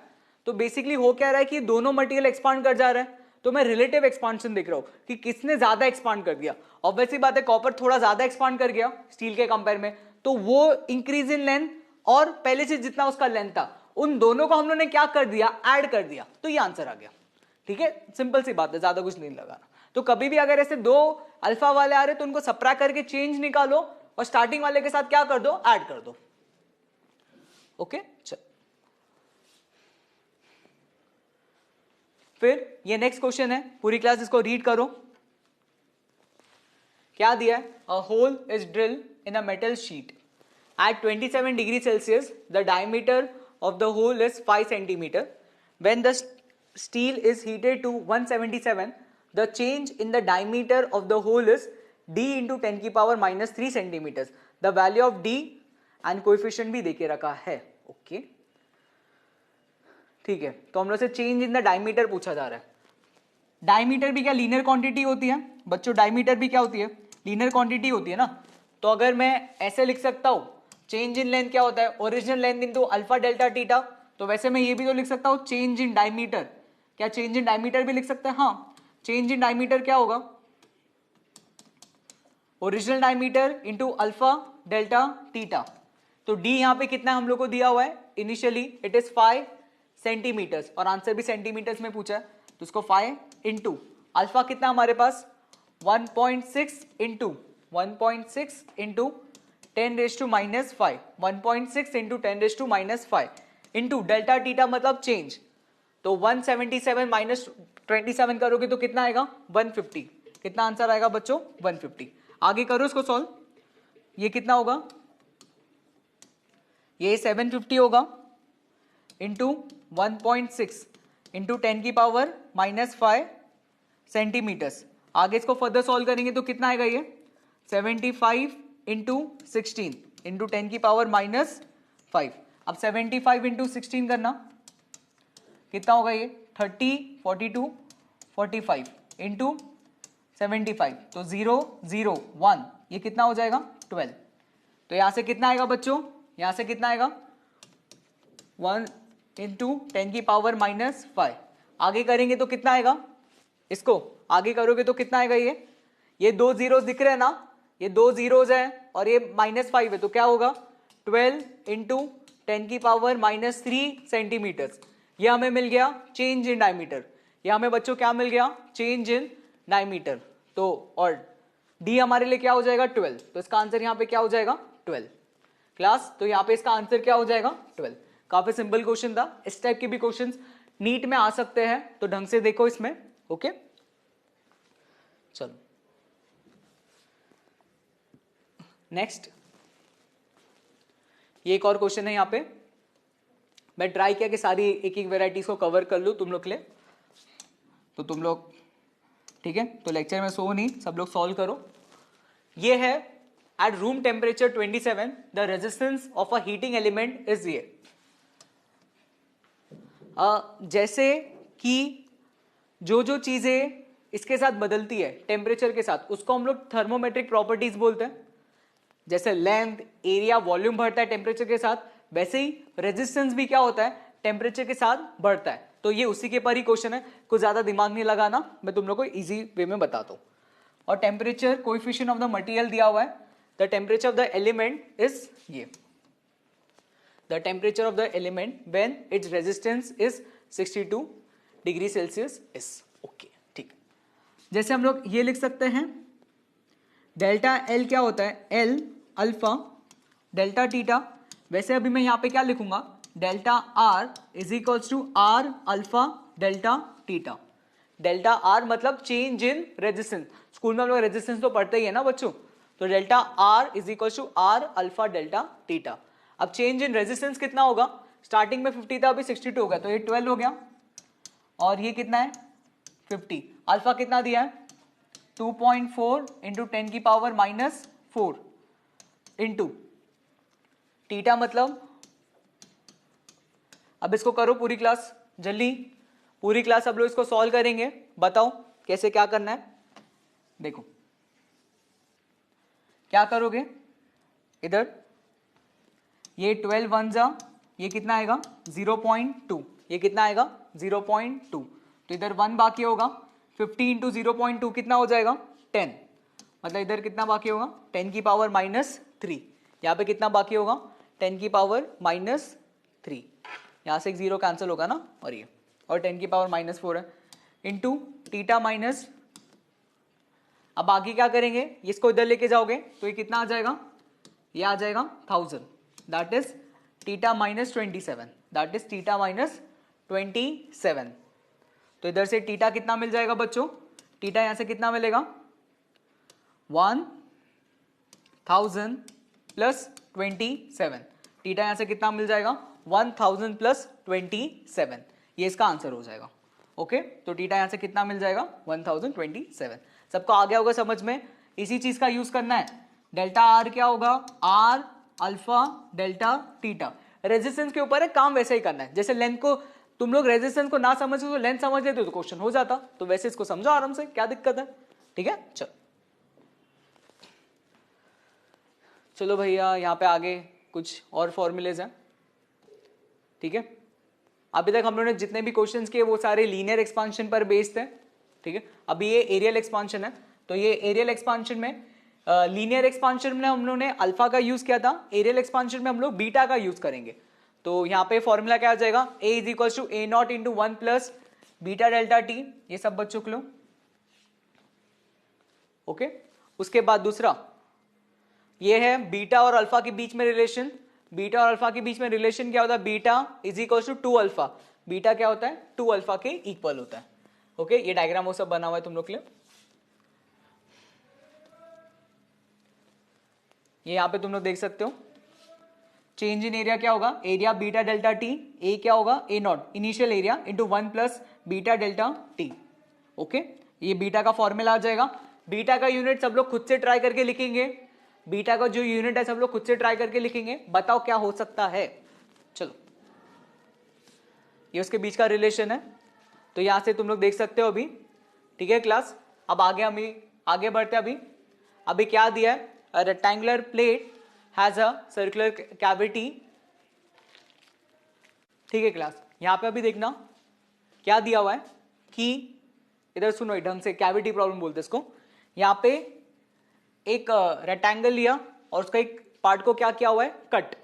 तो बेसिकली हो क्या रहा है कि दोनों मटेरियल एक्सपांड कर जा रहा है, तो मैं रिलेटिव एक्सपांशन देख रहा हूं कि किसने ज्यादा एक्सपांड कर दिया। ऑब्वियसली बात है कॉपर थोड़ा ज्यादा एक्सपांड कर गया स्टील के कंपेयर में, तो वो इंक्रीज इन लेंथ और पहले से जितना उसका लेंथ था उन दोनों को हम लोगों ने क्या कर दिया, ऐड कर दिया, तो ये आंसर आ गया। ठीक है, सिंपल सी बात है, ज्यादा कुछ नहीं लगाना। तो कभी भी अगर ऐसे दो अल्फा वाले आ रहे तो उनको सबट्रैक्ट करके चेंज निकालो और स्टार्टिंग वाले के साथ क्या कर दो, ऐड कर दो। ओके चल, फिर ये नेक्स्ट क्वेश्चन है, पूरी क्लास इसको रीड करो। क्या दिया है, a hole is drill in a metal sheet at 27 degree Celsius, the diameter of the hole is 5 centimeter. When the steel is heated to 177, the change in the diameter of the hole is d into 10 की power minus 3 centimeters. The value of d and coefficient भी देके रखा है। Okay ठीक है, तो हम लोग से चेंज इन द डायमीटर पूछा जा रहा है। डायमीटर भी क्या लीनियर क्वांटिटी होती है बच्चों, डायमीटर भी क्या होती है, लीनियर क्वांटिटी होती है ना। तो अगर मैं ऐसे लिख सकता हूं, चेंज इन लेंथ क्या होता है, original length into alpha delta theta, तो वैसे मैं ये भी तो लिख सकता हूं चेंज इन डायमीटर। क्या चेंज इन डायमीटर भी लिख सकते हैं, हाँ, चेंज इन डायमीटर क्या होगा, original diameter into alpha delta theta. तो डी यहां पे कितना हम लोग को दिया हुआ है, इनिशियली इट इज 5 सेंटीमीटर्स और आंसर भी सेंटीमीटर्स में पूछा है, तो उसको 5 इंटू अल्फा कितना हमारे पास 1.6 into 10 raise to minus 5, 1.6 into 10 raise to minus 5 into delta theta मतलब चेंज। तो 177 माइनस 27 करोगे तो कितना आएगा 150। कितना आंसर आएगा बच्चों 150। आगे करो इसको सॉल्व, ये कितना होगा, ये 750 होगा इंटू 1.6 इंटू 10 की पावर माइनस 5 सेंटीमीटर्स। आगे इसको फर्दर सॉल्व करेंगे तो कितना आएगा, ये 75 इंटू 16 इंटू 10 की पावर माइनस 5। अब 75 इंटू 16 करना कितना होगा, ये 30 42 45 इंटू 75, तो 0 0 1, ये कितना हो जाएगा 12। तो यहां से कितना आएगा बच्चों, यहां से कितना आएगा 1 इंटू 10 की पावर माइनस 5। आगे करेंगे तो कितना आएगा, इसको आगे करोगे तो कितना आएगा, ये दो जीरोस दिख रहे हैं ना, ये दो जीरोस है और ये -5 है, तो क्या होगा 12 इंटू 10 की पावर माइनस 3 सेंटीमीटर्स। ये हमें मिल गया चेंज इन डायमीटर, ये हमें बच्चों क्या मिल गया, चेंज इन डायमीटर। तो और डी हमारे लिए क्या हो जाएगा 12, तो इसका आंसर यहाँ पे क्या हो जाएगा 12 क्लास। तो यहाँ पे इसका आंसर क्या हो जाएगा 12। काफी सिंपल क्वेश्चन था, इस टाइप के भी क्वेश्चन नीट में आ सकते हैं, तो ढंग से देखो इसमें। ओके चलो नेक्स्ट, ये एक और क्वेश्चन है। यहाँ पे मैं ट्राई किया कि सारी एक एक वेराइटीज को कवर कर लूं तुम लोग के लिए, तो तुम लोग ठीक है, तो लेक्चर में सो नहीं, सब लोग सॉल्व करो। ये है at room temperature 27 the resistance of a heating element is ये। जैसे कि जो जो चीजें इसके साथ बदलती है टेम्परेचर के साथ, उसको हम लोग थर्मोमेट्रिक प्रॉपर्टीज बोलते हैं। जैसे लेंथ, एरिया, वॉल्यूम बढ़ता है टेम्परेचर के साथ, वैसे ही रेजिस्टेंस भी क्या होता है, टेम्परेचर के साथ बढ़ता है। तो ये उसी के पर ही क्वेश्चन है, कुछ ज्यादा दिमाग नहीं लगाना, मैं तुम लोग को इजी वे में बताता हूं। और temperature coefficient of the material दिया हुआ है, the temperature of the element is ये, the temperature of the element when it's resistance is 62 degree Celsius is okay. ठीक, जैसे हम लोग ये लिख सकते हैं, डेल्टा एल क्या होता है, एल अल्फा डेल्टा टीटा। वैसे अभी मैं यहाँ पे क्या लिखूंगा, delta R is equals to R alpha delta theta. Delta R मतलब चेंज इन रेजिस्टेंस, स्कूल में हम लोग रेजिस्टेंस तो पढ़ते ही है ना बच्चों, तो delta R is equals to R alpha delta theta. अब चेंज इन रेजिस्टेंस कितना होगा, स्टार्टिंग में 50 था, अभी 62 हो गया, तो ये 12 हो गया, और ये कितना है 50। अल्फा कितना दिया है 2.4 इंटू 10 की पावर -4 इंटू टीटा मतलब, अब इसको करो पूरी क्लास, जल्दी पूरी क्लास अब लोग इसको सॉल्व करेंगे, बताओ कैसे क्या करना है। देखो क्या करोगे, इधर ये 12 वन जा, ये कितना आएगा 0.2, ये कितना आएगा 0.2, तो इधर 1 बाकी होगा, 50 इंटू 0.2 कितना हो जाएगा 10, मतलब इधर कितना बाकी होगा 10 की पावर -3, यहाँ पे कितना बाकी होगा 10 की पावर -3, यहाँ से एक जीरो कैंसिल होगा ना, और ये और 10 की पावर -4 है, इंटू टीटा माइनस, अब आगे क्या करेंगे, इसको इधर लेके जाओगे तो ये कितना आ जाएगा, ये आ जाएगा 1000, that is theta -27, that is theta -27। तो इधर से टीटा कितना मिल जाएगा बच्चों, टीटा यहां से कितना मिलेगा 1000 प्लस 27, टीटा यहां से कितना मिल जाएगा 1000 प्लस 27, ये इसका आंसर हो जाएगा। ओके, तो टीटा यहां से कितना मिल जाएगा 1027। सबको आ गया होगा समझ में, इसी चीज का यूज करना है। डेल्टा आर क्या होगा, R alpha delta theta, resistance के ऊपर है, काम वैसे ही करना है। जैसे लेंथ को तुम लोग रेजिस्टेंस को ना समझ तो लेंथ समझ लेते तो क्वेश्चन हो जाता, तो वैसे इसको समझो आराम से, क्या दिक्कत है। ठीक है, चलो भैया यहाँ पे आगे कुछ और फॉर्मूलेज हैं। ठीक है, अभी तक हम लोगों ने जितने भी क्वेश्चंस किए वो सारे लीनियर एक्सपांशन पर बेस्ड है। ठीक है, अभी ये एरियल एक्सपांशन है, तो ये एरियल एक्सपांशन में लीनियर एक्सपांशन में हम लोगों ने अल्फा का यूज किया था, एरियल एक्सपांशन में हम लोग बीटा का यूज करेंगे। तो यहाँ पे फॉर्मूला क्या आ जाएगा, a is equal to A not into 1 plus beta delta T, ये सब बच्चों को लो। ओके, उसके बाद दूसरा ये है बीटा और अल्फा के बीच में रिलेशन, बीटा और अल्फा के बीच में रिलेशन क्या होता है, beta is equal to 2 alpha, beta क्या होता है 2 अल्फा के इक्वल होता है। ओके, ये डायग्राम वो सब बना हुआ है तुम लोग के लिए, ये यहां पे तुम लोग देख सकते हो। चेंज इन एरिया क्या होगा, area beta delta T, A क्या होगा A naught initial area into 1 plus beta delta T. Okay, ये बीटा का फॉर्मूला आ जाएगा। बीटा का यूनिट सब लोग खुद से ट्राई करके लिखेंगे, बीटा का जो यूनिट है सब लोग खुद से ट्राई करके लिखेंगे, बताओ क्या हो सकता है। चलो, ये उसके बीच का रिलेशन है, तो यहां से तुम लोग देख सकते हो अभी। ठीक है क्लास, अब आगे बढ़ते हैं। अभी क्या दिया है, a rectangular plate has a circular cavity। ठीक है क्लास, यहां पे अभी देखना क्या दिया हुआ है कि इधर सुनो ढंग से, कैविटी प्रॉब्लम बोलते हैं इसको। यहां पे एक रेक्टेंगल लिया और उसका एक पार्ट को क्या किया हुआ है, कट।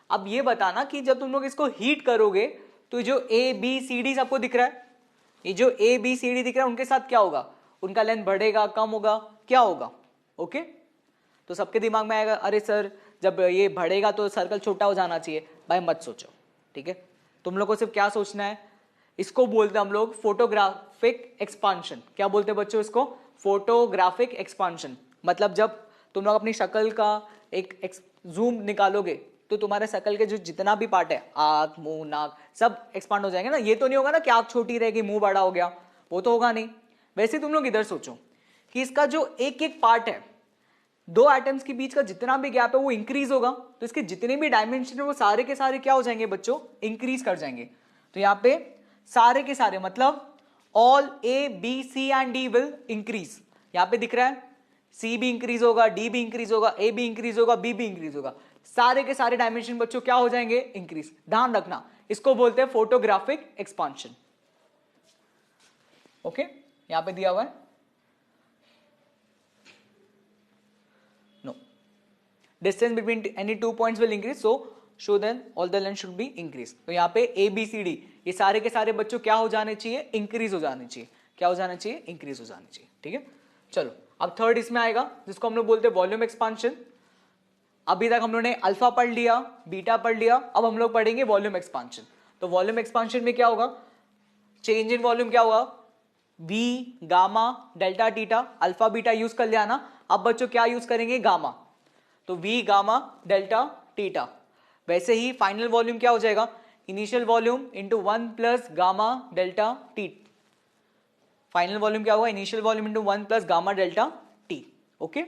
अब ये बताना कि जब तुम लोग इसको हीट करोगे तो जो ए बी सी डी सबको दिख रहा है, ये जो ए बी सी डी दिख रहा है उनके साथ क्या होगा, उनका लेंथ बढ़ेगा कम होगा, क्या होगा। ओके, तो सबके दिमाग में आएगा अरे सर जब ये बढ़ेगा तो सर्कल छोटा हो जाना चाहिए, भाई मत सोचो। ठीक है, तुम लोग को सिर्फ क्या सोचना है, इसको बोलते हैं हम लोग फोटोग्राफिक एक्सपांशन। क्या बोलते हैं बच्चों इसको, फोटोग्राफिक एक्सपांशन। मतलब जब तुम लोग अपनी शक्ल का एक जूम निकालोगे तो तुम्हारे शक्ल के जो जितना भी पार्ट है, आंख मुंह नाक सब एक्सपांड हो जाएंगे ना। ये तो नहीं होगा ना कि आंख छोटी रहेगी मुंह बड़ा हो गया, वो तो होगा नहीं। वैसे तुम लोग इधर सोचो कि इसका जो एक एक पार्ट है, दो एटम्स के बीच का जितना भी गैप है वो इंक्रीज होगा, तो इसके जितने भी डायमेंशन है वो सारे के सारे क्या हो जाएंगे बच्चों, इंक्रीज कर जाएंगे। तो यहाँ पे सारे के सारे मतलब all A B C and D will increase. यहां पे दिख रहा है सी भी इंक्रीज होगा, डी भी इंक्रीज होगा, ए भी इंक्रीज होगा, बी भी इंक्रीज होगा, सारे के सारे डायमेंशन बच्चों क्या हो जाएंगे? इंक्रीज। ध्यान रखना, इसको बोलते हैं फोटोग्राफिक एक्सपांशन। ओके, यहां पे दिया हुआ है no distance between any two points will increase, so show then all the length should be increase. तो यहाँ पे ए बी सी डी ये सारे के सारे बच्चों क्या हो जाने चाहिए? इंक्रीज हो जाने चाहिए। क्या हो जाना चाहिए? इंक्रीज हो जाने चाहिए। ठीक है, चलो अब थर्ड इसमें आएगा जिसको हम लोग बोलते हैं वॉल्यूम एक्सपांशन। अभी तक हम लोगों ने अल्फा पढ़ लिया, बीटा पढ़ लिया, अब हम लोग पढ़ेंगे वॉल्यूम एक्सपांशन। तो वॉल्यूम एक्सपांशन में क्या होगा? चेंज इन वॉल्यूम क्या होगा? V, gamma, delta, theta, alpha beta use कर लिया ना। अब बच्चों क्या यूज करेंगे? गामा। तो वी, गामा, डेल्टा, टीटा। वैसे ही फाइनल वॉल्यूम क्या हो जाएगा? Initial volume into 1 plus gamma delta T. Final volume क्या होगा? Initial volume into 1 plus gamma delta T. Okay,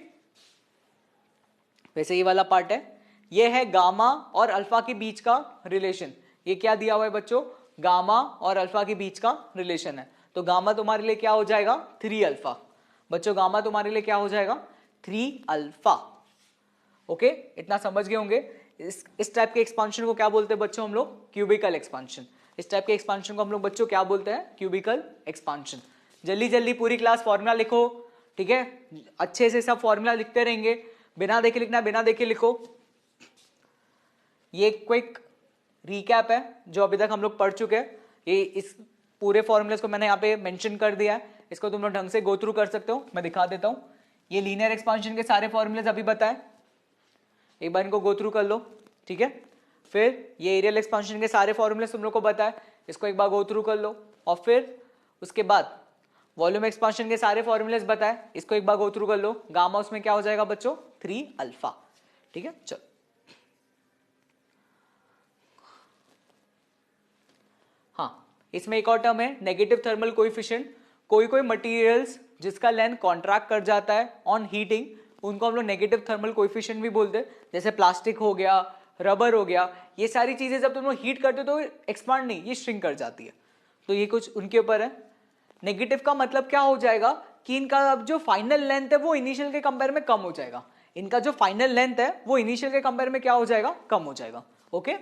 वैसे ये वाला पार्ट है, ये है गामा और अल्फा के बीच का रिलेशन। ये क्या दिया हुआ है बच्चों? गामा और अल्फा के बीच का रिलेशन है। तो गामा तुम्हारे लिए क्या हो जाएगा? 3 अल्फा। बच्चों गामा तुम्हारे लिए क्या हो जाएगा? 3 अल्फा। ओके, इतना समझ गए होंगे। इस टाइप के एक्सपांशन को क्या बोलते हैं बच्चों हम लोग? Cubical expansion. इस टाइप के एक्सपांशन को हम लोग बच्चों क्या बोलते हैं? Cubical expansion. जल्दी जल्दी पूरी क्लास फॉर्मूला लिखो, ठीक है? अच्छे से सब फॉर्मूला लिखते रहेंगे, बिना देखे लिखना, बिना देखे लिखो। ये क्विक रिकैप है जो अभी तक हम लोग पढ़ चुके हैं। ये इस पूरे फॉर्मूले को मैंने यहाँ पे मेंशन कर दिया है, इसको तुम लोग ढंग से गो थ्रू कर सकते हो। मैं दिखा देता हूँ, ये लीनियर एक्सपांशन के सारे फॉर्मूलेज अभी बताए, एक बार इनको गो थ्रू कर लो, ठीक है? फिर ये एरियल एक्सपांशन के सारे फॉर्मूले तुम लोग को बताए, इसको एक बार गो थ्रू कर लो। और फिर उसके बाद वॉल्यूम एक्सपांशन के सारे फॉर्मूलेज बताए, इसको एक बार गो थ्रू कर लो। गामा उसमें क्या हो जाएगा बच्चों? 3 अल्फा। ठीक है, चलो हाँ, इसमें एक और टर्म है नेगेटिव थर्मल कोएफिशिएंट। कोई कोई मटेरियल्स जिसका लेंथ कॉन्ट्रैक्ट कर जाता है ऑन हीटिंग, उनको हम लोग नेगेटिव थर्मल कोएफिशिएंट भी बोलते हैं। जैसे प्लास्टिक हो गया, रबर हो गया, ये सारी चीजें जब तुम लोग हीट करते हो तो एक्सपांड नहीं, ये श्रिंक कर जाती है। तो ये कुछ उनके ऊपर है। नेगेटिव का मतलब क्या हो जाएगा कि इनका अब जो फाइनल लेंथ है वो इनिशियल के कंपेयर में कम हो जाएगा। इनका जो फाइनल लेंथ है वो इनिशियल के कंपेयर में क्या हो जाएगा? कम हो जाएगा। ओके,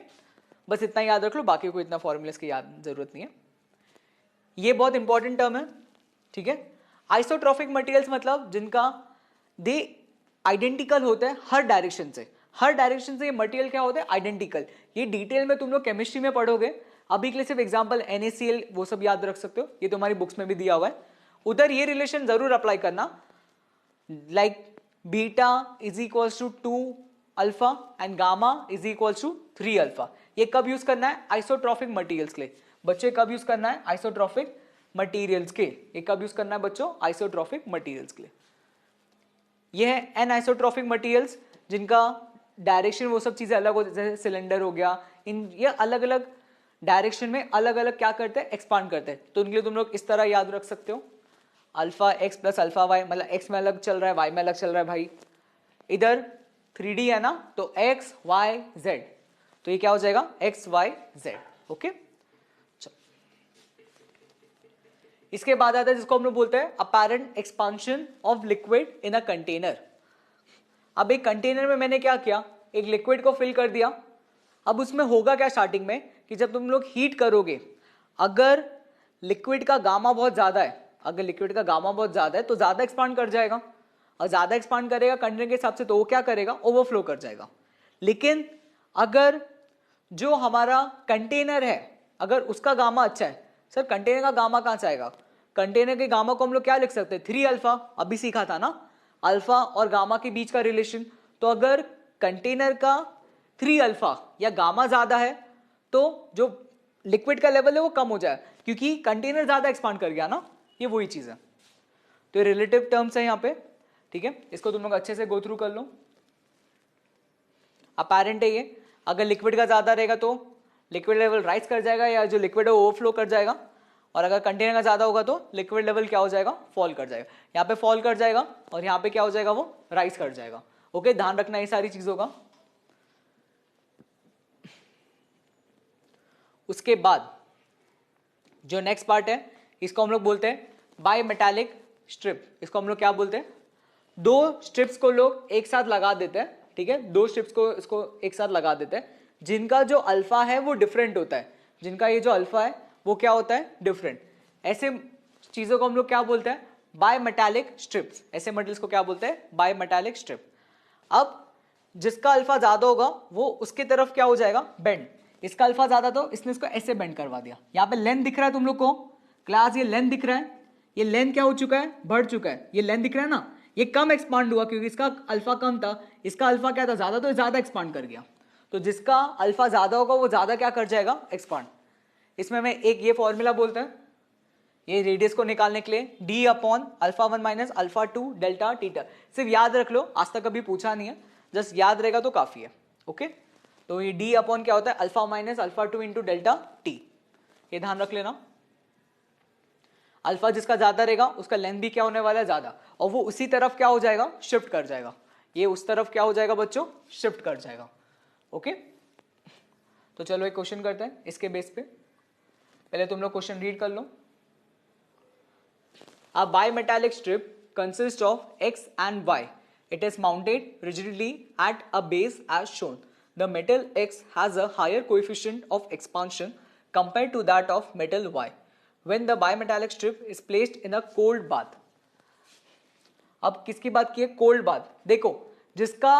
बस इतना याद रख लो, बाकी को इतना फॉर्मूलेस की याद जरूरत नहीं है। ये बहुत इंपॉर्टेंट टर्म है, ठीक है? आइसोट्रॉपिक मटेरियल्स मतलब जिनका दे आइडेंटिकल होते हैं हर डायरेक्शन से। हर डायरेक्शन से ये मटेरियल क्या होते हैं? आइडेंटिकल। ये डिटेल में तुम लोग केमिस्ट्री में पढ़ोगे। अभी के लिए सिर्फ एग्जांपल NaCl वो सब याद रख सकते हो, ये तुम्हारी बुक्स में भी दिया हुआ है। उधर ये रिलेशन जरूर अप्लाई करना, like beta is equals to 2 alpha and gamma is equals to 3 alpha. ये कब यूज करना है? आइसोट्रॉपिक मटेरियल्स के लिए। बच्चे कब यूज करना है? आइसोट्रॉपिक मटेरियल्स के। ये कब यूज करना है बच्चों? आइसोट्रॉपिक मटेरियल्स के लिए। ये है एनआइसोट्रॉपिक मटेरियल्स जिनका डायरेक्शन वो सब चीजें अलग हो, जैसे सिलेंडर हो गया, इन ये अलग अलग डायरेक्शन में अलग अलग क्या करते हैं? एक्सपांड करते हैं। तो उनके लिए तुम लोग इस तरह याद रख सकते हो, alpha X plus alpha Y, मतलब एक्स में अलग चल रहा है, वाई में अलग चल रहा है भाई। इधर 3D है ना, तो एक्स वाई जेड, तो ये क्या हो जाएगा? X Y Z. ओके, इसके बाद आता है जिसको हम लोग बोलते हैं apparent expansion of liquid in a container. अब एक कंटेनर में मैंने क्या किया? एक लिक्विड को फिल कर दिया। अब उसमें होगा क्या स्टार्टिंग में कि जब तुम लोग हीट करोगे, अगर लिक्विड का गामा बहुत ज्यादा है, अगर लिक्विड का गामा बहुत ज्यादा है तो ज्यादा एक्सपांड कर जाएगा, और ज्यादा एक्सपांड करेगा कंटेनर के हिसाब से, तो वो क्या करेगा? ओवरफ्लो कर जाएगा। लेकिन अगर जो हमारा कंटेनर है, अगर उसका गामा अच्छा है, सर कंटेनर का गामा कहां से आएगा? कंटेनर के गामा को हम लोग क्या लिख सकते हैं? 3 अल्फा। अभी सीखा था ना अल्फा और गामा के बीच का रिलेशन। तो अगर कंटेनर का 3 अल्फा या गामा ज्यादा है तो जो लिक्विड का लेवल है वो कम हो जाए, क्योंकि कंटेनर ज्यादा एक्सपांड कर गया ना। ये वही चीज है। तो ये रिलेटिव टर्म्स है यहाँ पे, ठीक है? इसको तुम लोग अच्छे से गो थ्रू कर लो। अपैरेंट है ये, अगर लिक्विड का ज्यादा रहेगा तो लिक्विड लेवल राइज कर जाएगा, या जो लिक्विड है वो ओवरफ्लो कर जाएगा। और अगर कंटेनर का ज्यादा होगा तो लिक्विड लेवल क्या हो जाएगा? फॉल कर जाएगा। यहाँ पे फॉल कर जाएगा और यहाँ पे क्या हो जाएगा? वो राइज कर जाएगा। ओके, ध्यान रखना ये सारी चीजों का। उसके बाद जो नेक्स्ट पार्ट है इसको हम लोग बोलते हैं बाई मेटालिक स्ट्रिप। इसको हम लोग क्या बोलते हैं, दो स्ट्रिप्स को लोग एक साथ लगा देते हैं, ठीक है, दो स्ट्रिप्स को इसको एक साथ लगा देते हैं जिनका जो अल्फा है वो डिफरेंट होता है, जिनका ये जो अल्फा है वो क्या होता है, डिफरेंट। ऐसे चीजों को हम लोग क्या बोलते हैं, बाय मेटालिक स्ट्रिप्स। ऐसे मटेरियल्स को क्या बोलते हैं, बाय मेटालिक स्ट्रिप। अब जिसका अल्फा ज्यादा होगा वो उसकी तरफ क्या हो जाएगा, बेंड। इसका अल्फा ज्यादा तो इसने इसको ऐसे बेंड करवा दिया। यहाँ पे लेंथ दिख रहा है तुम लोग को क्लास, ये लेंथ दिख रहा है, ये लेंथ क्या हो चुका है, बढ़ चुका है। ये लेंथ दिख रहा है ना, ये कम एक्सपांड हुआ क्योंकि इसका अल्फा कम था, इसका अल्फा क्या था, ज्यादा, तो ज्यादा एक्सपांड कर गया। तो जिसका अल्फा ज्यादा होगा वो ज्यादा क्या कर जाएगा, एक्सपांड। इसमें मैं एक ये फॉर्मूला बोलते हैं ये रेडियस को निकालने के लिए, d upon alpha 1 minus alpha 2 delta theta. सिर्फ याद रख लो, आज तक कभी पूछा नहीं है, जस्ट याद रहेगा तो काफी है। ओके, तो ये d अपॉन क्या होता है, alpha minus alpha 2 into delta T. ये ध्यान रख लेना। अल्फा जिसका ज्यादा रहेगा उसका लेंथ भी क्या होने वाला है, ज्यादा, और वो उसी तरफ क्या हो जाएगा, शिफ्ट कर जाएगा। ये उस तरफ क्या हो जाएगा बच्चों, शिफ्ट कर जाएगा। ओके, तो चलो एक क्वेश्चन करते हैं इसके बेस पे। पहले तुम लोग क्वेश्चन रीड कर लो। A bimetallic strip consists of X and Y. It is mounted rigidly at a base as shown. The metal X has a higher coefficient of expansion compared to that of metal Y. When the bimetallic strip is placed in a cold bath. अब किसकी बात की है, cold bath. देखो, जिसका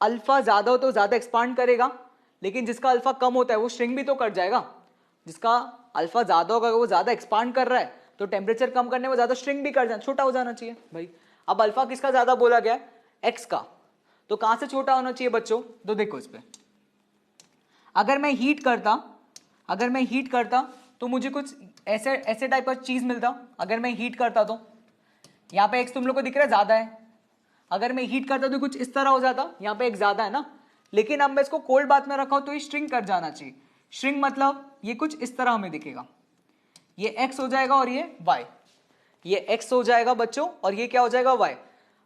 alpha ज्यादा हो तो ज्यादा एक्सपांड करेगा, लेकिन जिसका अल्फा कम होता है वो श्रिंक भी तो कर जाएगा। जिसका अल्फा ज्यादा होगा वो ज्यादा एक्सपांड कर रहा है तो टेम्परेचर कम करने में ज्यादा श्रिंक भी कर जाना, छोटा हो जाना चाहिए भाई। अब अल्फा किसका ज्यादा बोला गया, एक्स का, तो कहां से छोटा होना चाहिए बच्चों, तो देखो इस पे अगर मैं हीट करता तो मुझे कुछ ऐसे टाइप का चीज मिलता। अगर मैं हीट करता तो यहाँ पे एक्स तुम लोग को दिख रहा है ज्यादा है, अगर मैं हीट करता तो कुछ इस तरह हो जाता, यहाँ पे एक ज्यादा है ना, लेकिन अब मैं इसको कोल्ड बाथ में रखा हूं तो ये श्रिंक कर जाना चाहिए। श्रिंक मतलब ये कुछ इस तरह हमें दिखेगा, ये x हो जाएगा और ये y, ये x हो जाएगा बच्चों और ये क्या हो जाएगा y।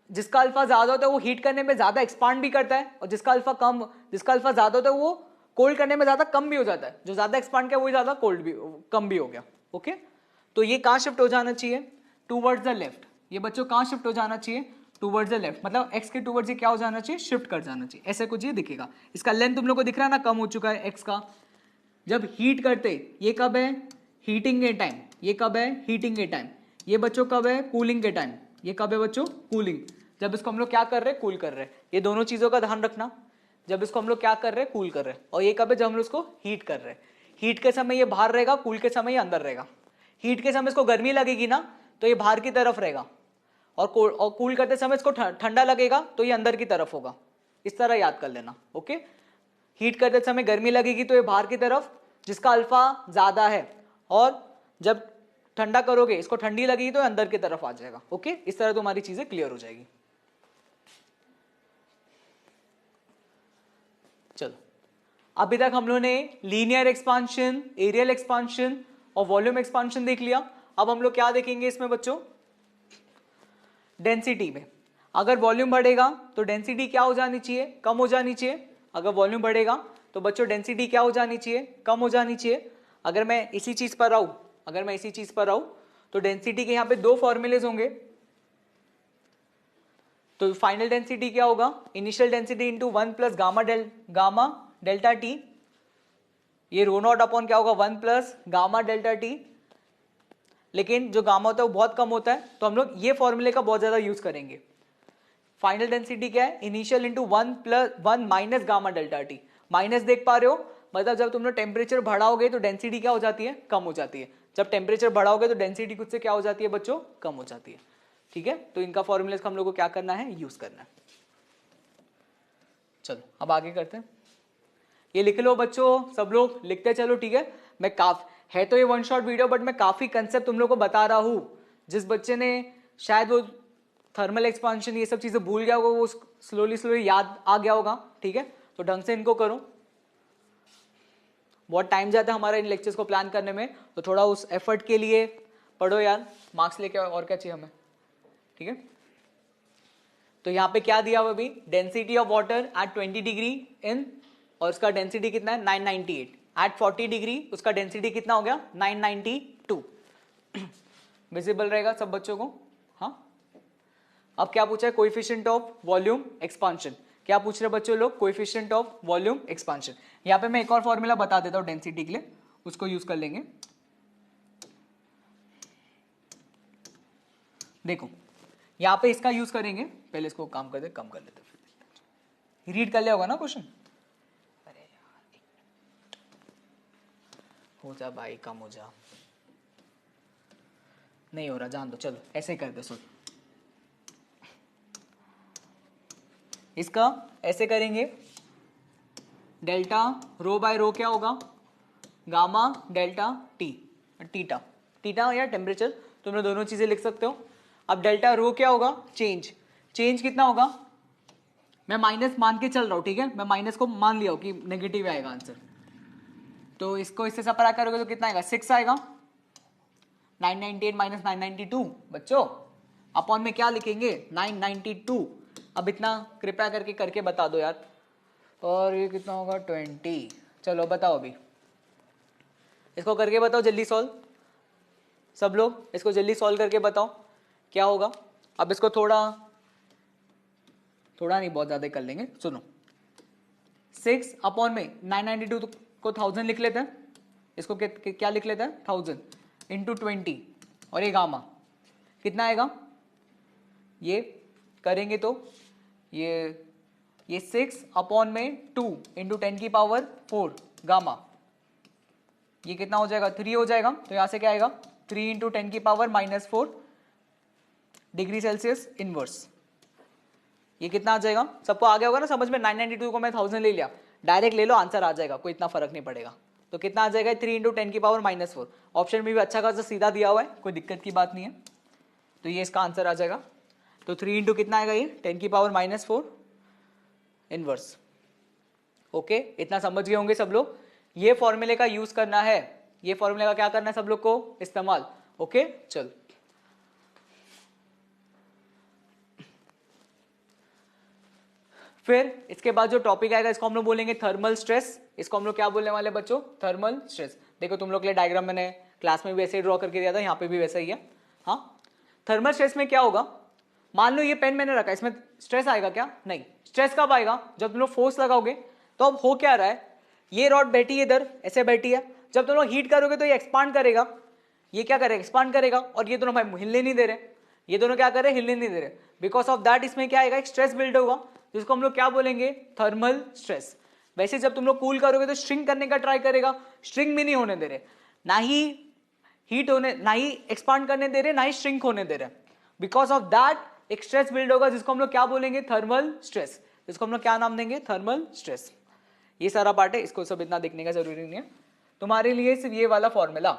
जिसका अल्फा ज्यादा होता है वो हीट करने में ज्यादा एक्सपांड भी करता है, और जिसका अल्फा ज्यादा होता है वो कोल्ड करने में ज्यादा कम भी हो जाता है। जो ज्यादा एक्सपांड किया वही ज्यादा कोल्ड भी, कम भी हो गया। ओके, तो ये कहां शिफ्ट हो जाना चाहिए, टूवर्ड्स द लेफ्ट। ये बच्चों कहां शिफ्ट हो जाना चाहिए, टूवर्ड्स द लेफ्ट, मतलब x के टूवर्ड्स ये क्या हो जाना चाहिए, शिफ्ट कर जाना चाहिए। ऐसे कुछ ये दिखेगा। इसका लेंथ तुम लोग को दिख रहा है ना, कम हो चुका है x का। जब हीट करते, ये कब है, हीटिंग के टाइम, ये कब है, हीटिंग के टाइम। ये बच्चों कब है, कूलिंग के टाइम। ये कब है बच्चों, कूलिंग, जब इसको हम लोग क्या कर रहे हैं, कूल कर रहे हैं। ये दोनों चीजों का ध्यान रखना, जब इसको हम लोग क्या कर रहे हैं, कूल कर रहे हैं। और ये कब है, जब हम लोग इसको हीट कर रहे हैं। हीट के समय ये बाहर रहेगा, कूल के समय ये अंदर रहेगा। हीट के समय इसको गर्मी लगेगी ना तो ये बाहर की तरफ रहेगा, और कूल करते समय इसको ठंडा लगेगा तो ये अंदर की तरफ होगा। इस तरह याद कर लेना। ओके, हीट करते समय गर्मी लगेगी तो ये बाहर की तरफ, जिसका अल्फा ज्यादा है, और जब ठंडा करोगे इसको ठंडी लगेगी तो अंदर की तरफ आ जाएगा। ओके, इस तरह तुम्हारी चीजें क्लियर हो जाएगी। चलो, अभी तक हम लोगों ने लीनियर एक्सपांशन, एरियल एक्सपांशन और वॉल्यूम एक्सपांशन देख लिया। अब हम लोग क्या देखेंगे इसमें बच्चों, डेंसिटी में। अगर वॉल्यूम बढ़ेगा तो डेंसिटी क्या हो जानी चाहिए, कम हो जानी चाहिए। अगर वॉल्यूम बढ़ेगा तो बच्चों डेंसिटी क्या हो जानी चाहिए, कम हो जानी चाहिए। अगर मैं इसी चीज पर आऊं, तो डेंसिटी के यहां पे दो फॉर्मूलेज होंगे। तो फाइनल डेंसिटी क्या होगा, initial density into 1 plus gamma delta T. ये रो नॉट अपॉन क्या होगा, 1 प्लस गामा डेल्टा टी। लेकिन जो गामा होता है वो बहुत कम होता है, तो हम लोग ये फॉर्मूले का बहुत ज्यादा यूज करेंगे। फाइनल डेंसिटी क्या है, initial into 1 minus gamma delta T. Minus देख पा रहे हो, मतलब जब तुम लोग टेम्परेचर बढ़ाओगे तो डेंसिटी क्या हो जाती है, कम हो जाती है। जब टेम्परेचर बढ़ाओगे तो डेंसिटी खुद से क्या हो जाती है बच्चों, कम हो जाती है। ठीक है, तो इनका फॉर्मूले हम लोग को क्या करना है, यूज करना है। चलो अब आगे करते हैं। ये लिख लो बच्चों, सब लोग लिखते चलो। ठीक है, मैं है तो ये वन शॉट वीडियो, बट मैं काफी कंसेप्ट तुम लोग को बता रहा हूं। जिस बच्चे ने शायद वो थर्मल एक्सपांशन ये सब चीजें भूल गया होगा, वो स्लोली याद आ गया होगा। ठीक है, तो ढंग से इनको करो। बहुत टाइम जाता है हमारा इन लेक्चर्स को प्लान करने में, तो थोड़ा उस एफर्ट के लिए पढ़ो यार, मार्क्स लेके और क्या चाहिए हमें। ठीक है, तो यहाँ पे क्या दिया हुआ अभी, density of water at 20 degree in, और उसका डेंसिटी कितना है 998। एट 40 डिग्री उसका डेंसिटी कितना हो गया 992। विजिबल रहेगा सब बच्चों को? हाँ, अब क्या पूछा है? Coefficient of volume expansion. क्या पूछ रहे बच्चों लोग? Coefficient of volume expansion. यहाँ पे मैं एक और फॉर्मूला बता देता हूँ डेंसिटी के लिए, उसको यूज कर लेंगे। देखो यहाँ पे इसका यूज करेंगे, पहले इसको काम कर दे, कम कर लेते, फिर रीड कर लिया होगा ना क्वेश्चन? अरे यार हो जा भाई, कम हो जा, नहीं हो रहा, जान दो, चलो ऐसे ही कर दो। सुन, इसका ऐसे करेंगे, डेल्टा रो बाय रो क्या होगा? Gamma delta T, theta, theta या टेम्परेचर, तुम लोग दोनों चीजें लिख सकते हो। अब डेल्टा रो क्या होगा? चेंज, चेंज कितना होगा? मैं माइनस मान के चल रहा हूं, ठीक है, मैं माइनस को मान लिया हूं कि नेगेटिव आएगा आंसर, तो इसको इससे सपरा करोगे तो कितना आएगा? 6 आएगा। 998 माइनस 992 बच्चों, अपॉन में क्या लिखेंगे? 992। अब इतना कृपया करके बता दो यार, और ये कितना होगा? 20। चलो बताओ अभी, इसको करके बताओ जल्दी सॉल्व, सब लोग इसको जल्दी सॉल्व करके बताओ क्या होगा। अब इसको थोड़ा नहीं, बहुत ज्यादा कर लेंगे। सुनो, 6 अपॉन में 992 को 1000 लिख लेते हैं, इसको क्या लिख लेते हैं? 1000 इंटू 20, और ये गामा कितना आएगा? ये करेंगे तो ये 6 अपॉन में 2 इंटू 10 की पावर 4 गामा, ये कितना हो जाएगा? 3 हो जाएगा। तो यहां से क्या आएगा? 3 इंटू 10 की पावर -4 डिग्री सेल्सियस इनवर्स। ये कितना आ जाएगा? सबको आ गया होगा ना समझ में? 992 को मैं 1000 ले लिया, डायरेक्ट ले लो, आंसर आ जाएगा, कोई इतना फर्क नहीं पड़ेगा। तो कितना आ जाएगा? 3 इंटू 10 की पावर -4। ऑप्शन में भी अच्छा खासा सीधा दिया हुआ है, कोई दिक्कत की बात नहीं है, तो ये इसका आंसर आ जाएगा। तो 3 इंटू कितना आएगा? ये 10 की पावर -4 इनवर्स। ओके, इतना समझ गए होंगे सब लोग। ये फॉर्मूले का यूज करना है, ये फॉर्मूले का क्या करना है सब लोग को? इस्तेमाल। ओके चल, फिर इसके बाद जो टॉपिक आएगा इसको हम लोग बोलेंगे थर्मल स्ट्रेस। इसको हम लोग क्या बोलने वाले बच्चों? Thermal stress. देखो तुम लोग के लिए डायग्राम मैंने क्लास में भी वैसे ही ड्रॉ करके दिया था, यहाँ पे भी वैसा ही है। हाँ, थर्मल स्ट्रेस में क्या होगा? मान लो ये पेन मैंने रखा, इसमें स्ट्रेस आएगा क्या? नहीं। स्ट्रेस कब आएगा? जब तुम लोग फोर्स लगाओगे। तो अब हो क्या रहा है, ये रॉड बैठी है इधर, ऐसे बैठी है, जब तुम लोग हीट करोगे तो ये एक्सपांड करेगा, ये क्या करेगा? एक्सपांड करेगा, और ये दोनों भाई हिलने नहीं दे रहे, ये दोनों क्या कर रहे हैं? हिलने नहीं दे रहे। बिकॉज ऑफ दैट इसमें क्या आएगा? एक स्ट्रेस बिल्ड होगा, जिसको हम लोग क्या बोलेंगे? Thermal stress. वैसे जब तुम लोग कूल करोगे तो श्रिंक करने का ट्राई करेगा, श्रिंक भी नहीं होने दे रहे, ना ही हीट होने, ना ही एक्सपांड करने दे रहे, ना ही श्रिंक होने दे रहे। बिकॉज ऑफ दैट एक स्ट्रेस बिल्ड होगा, जिसको हम लोग क्या बोलेंगे? Thermal stress. जिसको हम लोग क्या नाम देंगे? Thermal stress. ये सारा पार्ट है, इसको सब इतना देखने का जरूरी नहीं है तुम्हारे लिए, सिर्फ ये वाला फॉर्मूला।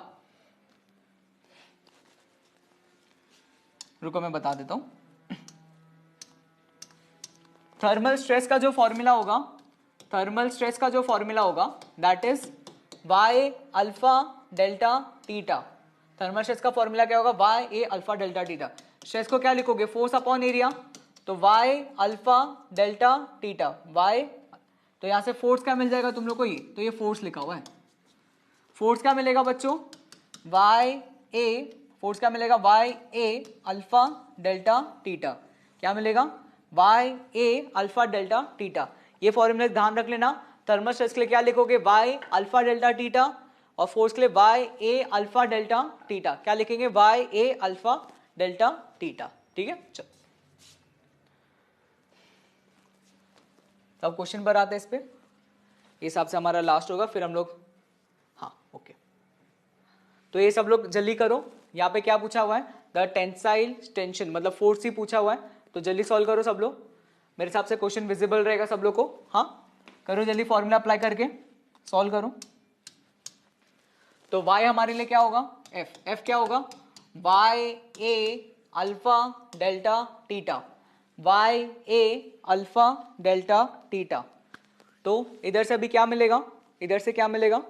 रुको मैं बता देता हूं। थर्मल स्ट्रेस का जो फॉर्मूला होगा, थर्मल स्ट्रेस का जो फॉर्मूला होगा that is y alpha delta theta. Thermal stress का फॉर्मूला क्या होगा? y a alpha delta theta. Stress को क्या लिखोगे? फोर्स अपॉन एरिया, तो y alpha delta theta y, तो यहां से फोर्स क्या मिल जाएगा तुम लोग को? ये तो ये फोर्स लिखा हुआ है। फोर्स क्या मिलेगा बच्चों? y a, फोर्स क्या मिलेगा? y a alpha delta theta. क्या मिलेगा? y a alpha delta theta. ये फॉर्मूला ध्यान रख लेना। थर्मल स्ट्रेस के लिए क्या लिखोगे? y अल्फा डेल्टा थीटा, और फोर्स के लिए y a alpha delta theta. क्या लिखेंगे? y a alpha delta theta. ठीक है, चलो अब क्वेश्चन पर आते हैं। इस पे हिसाब से हमारा लास्ट होगा, फिर हम लोग, हाँ ओके, तो ये सब लोग जल्दी करो। यहाँ पे क्या पूछा हुआ है? द टेंसाइल टेंशन, मतलब फोर्स ही पूछा हुआ है, तो जल्दी सॉल्व करो सब लोग। मेरे हिसाब से क्वेश्चन विजिबल रहेगा सब लोग को। हाँ करो जल्दी, फॉर्मूला अप्लाई करके सॉल्व करो। तो y हमारे लिए क्या होगा? f क्या होगा? y a alpha delta theta, y a alpha delta theta. तो इधर से अभी क्या मिलेगा? इधर से क्या मिलेगा?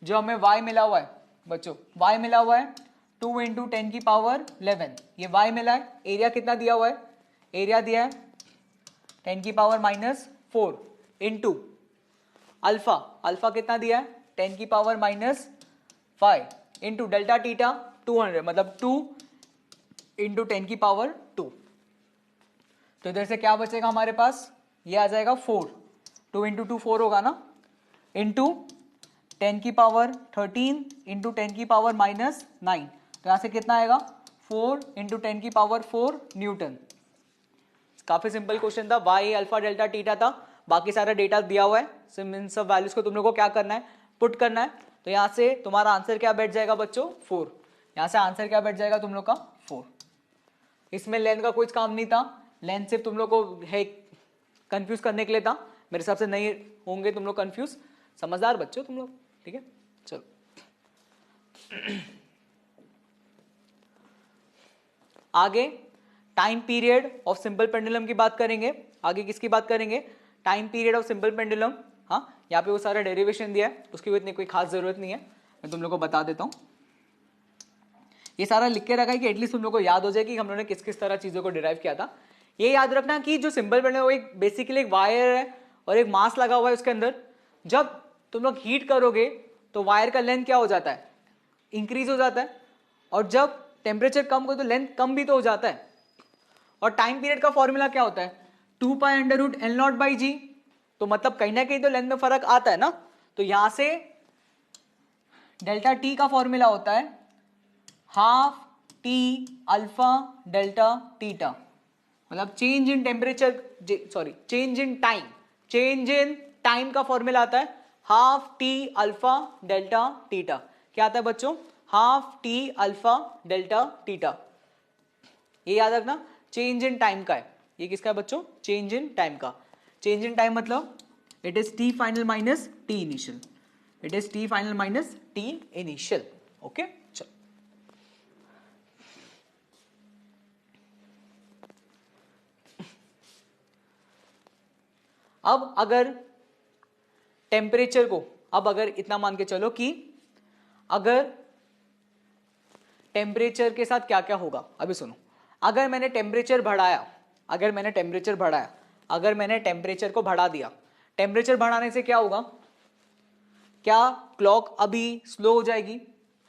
जो हमें y मिला हुआ है बच्चों, y मिला हुआ है 2 इंटू 10 की पावर 11, ये y मिला है। एरिया कितना दिया हुआ है? एरिया दिया है 10 की पावर -4 इंटू अल्फा, अल्फा कितना दिया है? 10 की पावर -5 इंटू डेल्टा थीटा, 200 मतलब 2 इंटू 10 की पावर 2। तो इधर से क्या बचेगा हमारे पास, ये आ जाएगा 4, 2 इंटू 2 4 होगा ना, इंटू 10 की पावर 13 इंटू 10 की पावर -9। तो यहाँ से कितना आएगा, 4 इंटू 10 की पावर 4 न्यूटन। काफी सिंपल क्वेश्चन था, वाई अल्फा डेल्टा टीटा था, बाकी सारा डेटा दिया हुआ है, इन सब वैल्यूज को तुम लोग को क्या करना है, पुट करना है। तो यहाँ से तुम्हारा आंसर क्या बैठ जाएगा बच्चों, 4। यहाँ से आंसर क्या बैठ जाएगा तुम लोग का, 4। इसमें लेंथ का कोई काम नहीं था, लेंथ सिर्फ तुम लोग को है कंफ्यूज करने के लिए था। मेरे हिसाब से नहीं होंगे तुम लोग कंफ्यूज, समझदार बच्चों तुम लोग, ठीक है। चलो आगे time period of simple pendulum की बात करेंगे। आगे किसकी बात करेंगे, time period of simple pendulum. हाँ, यहाँ पे वो सारा डेरिवेशन दिया है, उसकी इतनी कोई खास जरूरत नहीं है, मैं तुम लोग को बता देता हूँ। ये सारा लिख के रखा है कि एटलीस्ट तुम लोग को याद हो जाए कि हम लोगों ने किस किस तरह चीजों को डिराइव किया था। ये याद रखना कि जो सिंपल पेंडुलम वो एक बेसिकली एक वायर है और एक मास लगा हुआ है उसके अंदर। जब तुम लोग हीट करोगे तो वायर का लेंथ क्या हो जाता है, इंक्रीज हो जाता है, और जब टेम्परेचर कम हो तो लेंथ कम भी तो हो जाता है। और टाइम पीरियड का फॉर्मूला क्या होता है, 2π√L0/g। तो मतलब कहीं ना कहीं तो लेंथ में फर्क आता है ना। तो यहां से डेल्टा टी का फॉर्मूला होता है half T alpha delta theta, मतलब change in temperature, sorry change in time, change in time का फॉर्मूला आता है half T alpha delta theta. क्या आता है बच्चों, half T alpha delta theta. ये याद रखना, चेंज इन टाइम का है, ये किसका है बच्चों, चेंज इन टाइम का। चेंज इन टाइम मतलब it is T final minus T initial, it is T final minus T initial. Okay चलो अब अगर टेम्परेचर को, अब अगर इतना मान के चलो कि अगर टेम्परेचर के साथ क्या क्या होगा, अभी सुनो। अगर मैंने टेम्परेचर बढ़ाया, अगर मैंने टेम्परेचर बढ़ाया, अगर मैंने टेम्परेचर को बढ़ा दिया, टेम्परेचर बढ़ाने से क्या होगा, क्या क्लॉक अभी स्लो हो जाएगी,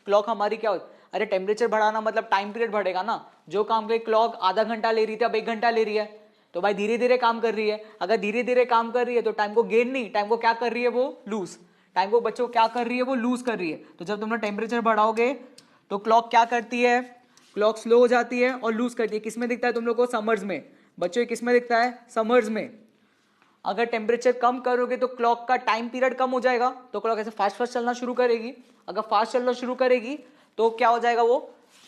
क्लॉक हमारी क्या हो, अरे टेम्परेचर बढ़ाना मतलब टाइम पीरियड बढ़ेगा ना। जो काम के क्लॉक आधा घंटा ले रही थी अब 1 घंटा ले रही है, तो भाई धीरे धीरे काम कर रही है। अगर धीरे धीरे काम कर रही है तो टाइम को गेन नहीं, टाइम को क्या कर रही है वो लूज, टाइम को बच्चों क्या कर रही है वो लूज कर रही है। तो जब तुम लोग टेम्परेचर बढ़ाओगे तो क्लॉक क्या करती है, क्लॉक स्लो हो जाती है और लूज करती है। किसमें दिखता है तुम लोग को, समर्स में बच्चों, किसमें दिखता है, समर्स में। अगर टेम्परेचर कम करोगे तो क्लॉक का टाइम पीरियड कम हो जाएगा, तो क्लॉक ऐसे फास्ट फास्ट चलना शुरू करेगी। अगर फास्ट चलना शुरू करेगी तो क्या हो जाएगा, वो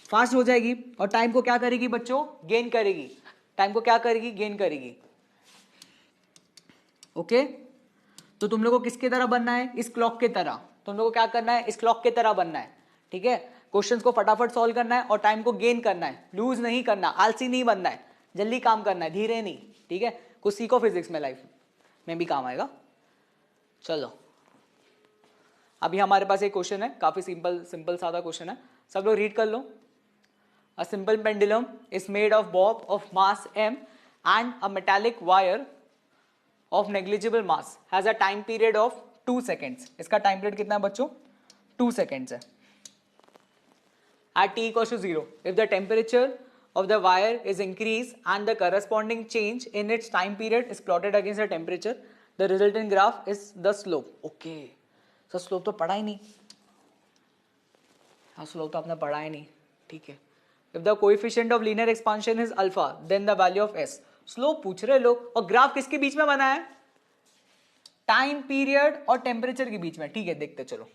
फास्ट हो जाएगी और टाइम को क्या करेगी बच्चों, गेन करेगी। टाइम को क्या करेगी, गेन करेगी। ओके, तो तुम लोग को किसके तरह बनना है, इस क्लॉक के तरह। तुम लोग को क्या करना है, इस क्लॉक के तरह बनना है, ठीक है। क्वेश्चंस को फटाफट सॉल्व करना है और टाइम को गेन करना है, लूज नहीं करना, आलसी नहीं बनना है, जल्दी काम करना है, धीरे नहीं, ठीक है। कुछ सीखो फिजिक्स में, लाइफ में भी काम आएगा। चलो अभी हमारे पास एक क्वेश्चन है, काफी सिंपल सादा क्वेश्चन है, सब लोग रीड कर लो। A simple pendulum is made of bob of mass m and a metallic wire of negligible mass has a time period of 2 seconds. इसका टाइम पीरियड कितना है बच्चों, 2 सेकेंड्स है। At t equals to 0, if the temperature of the wire is increased and the corresponding change in its time period is plotted against the temperature, the resultant graph is the slope. Okay, so slope तो पढ़ा ही नहीं, हाँ slope तो आपने पढ़ा ही नहीं, ठीक है। If the coefficient of linear expansion is alpha, then the value of s. Slope पूछ रहे लोग, और ग्राफ किसके बीच में बना है, टाइम पीरियड और टेम्परेचर के बीच में, ठीक है। देखते चलो,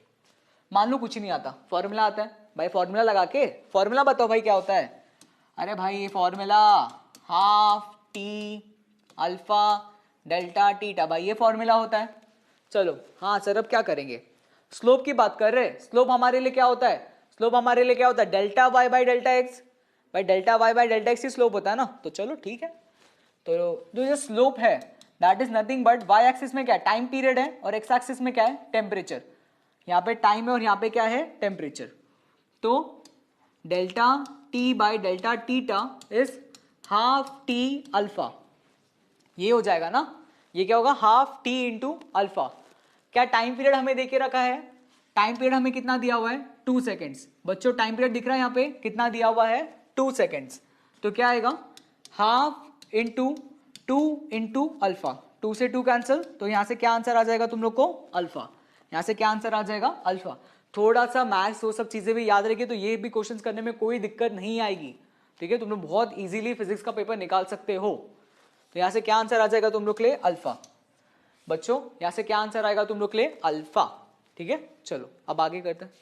मान लो कुछ नहीं आता, फॉर्मूला आता है भाई, फॉर्मूला लगा के, फॉर्मूला बताओ भाई क्या होता है। अरे भाई ये formula half T alpha delta theta, भाई ये फॉर्मूला होता है। चलो हाँ सर अब क्या करेंगे, स्लोप की बात कर रहे हैं। स्लोप हमारे लिए क्या होता है, स्लोप हमारे लिए क्या होता है, delta Y by delta X. भाई delta Y by delta X ही स्लोप होता है ना, तो चलो ठीक है। तो जो ये स्लोप है that is nothing but, Y axis में क्या है, टाइम पीरियड है, और एक्स एक्सिस में क्या है, टेम्परेचर। यहाँ पे टाइम है और यहाँ पे क्या है, टेम्परेचर। तो delta T by delta theta is half T alpha, ये हो जाएगा ना। ये क्या होगा, हाफ टी इंटू अल्फा। क्या टाइम पीरियड हमें देके रखा है, टाइम पीरियड हमें कितना दिया हुआ है, 2 सेकेंड्स। बच्चों टाइम पीरियड दिख रहा है यहाँ पे कितना दिया हुआ है 2 सेकेंड्स। तो क्या आएगा हाफ इंटू 2 इंटू अल्फा, 2 से 2 कैंसिल, तो यहाँ से क्या आंसर आ जाएगा तुम लोग को अल्फा। यहाँ से क्या आंसर आ जाएगा अल्फा। थोड़ा सा मैथ्स वो सब चीजें भी याद रखिए तो ये भी क्वेश्चंस करने में कोई दिक्कत नहीं आएगी, ठीक है। तुम लोग बहुत इजीली फिजिक्स का पेपर निकाल सकते हो। तो यहाँ से क्या आंसर आ जाएगा तुम लोग के लिए अल्फा। बच्चों यहाँ से क्या आंसर आएगा तुम लोग के लिए अल्फा, ठीक है। चलो अब आगे करते हैं।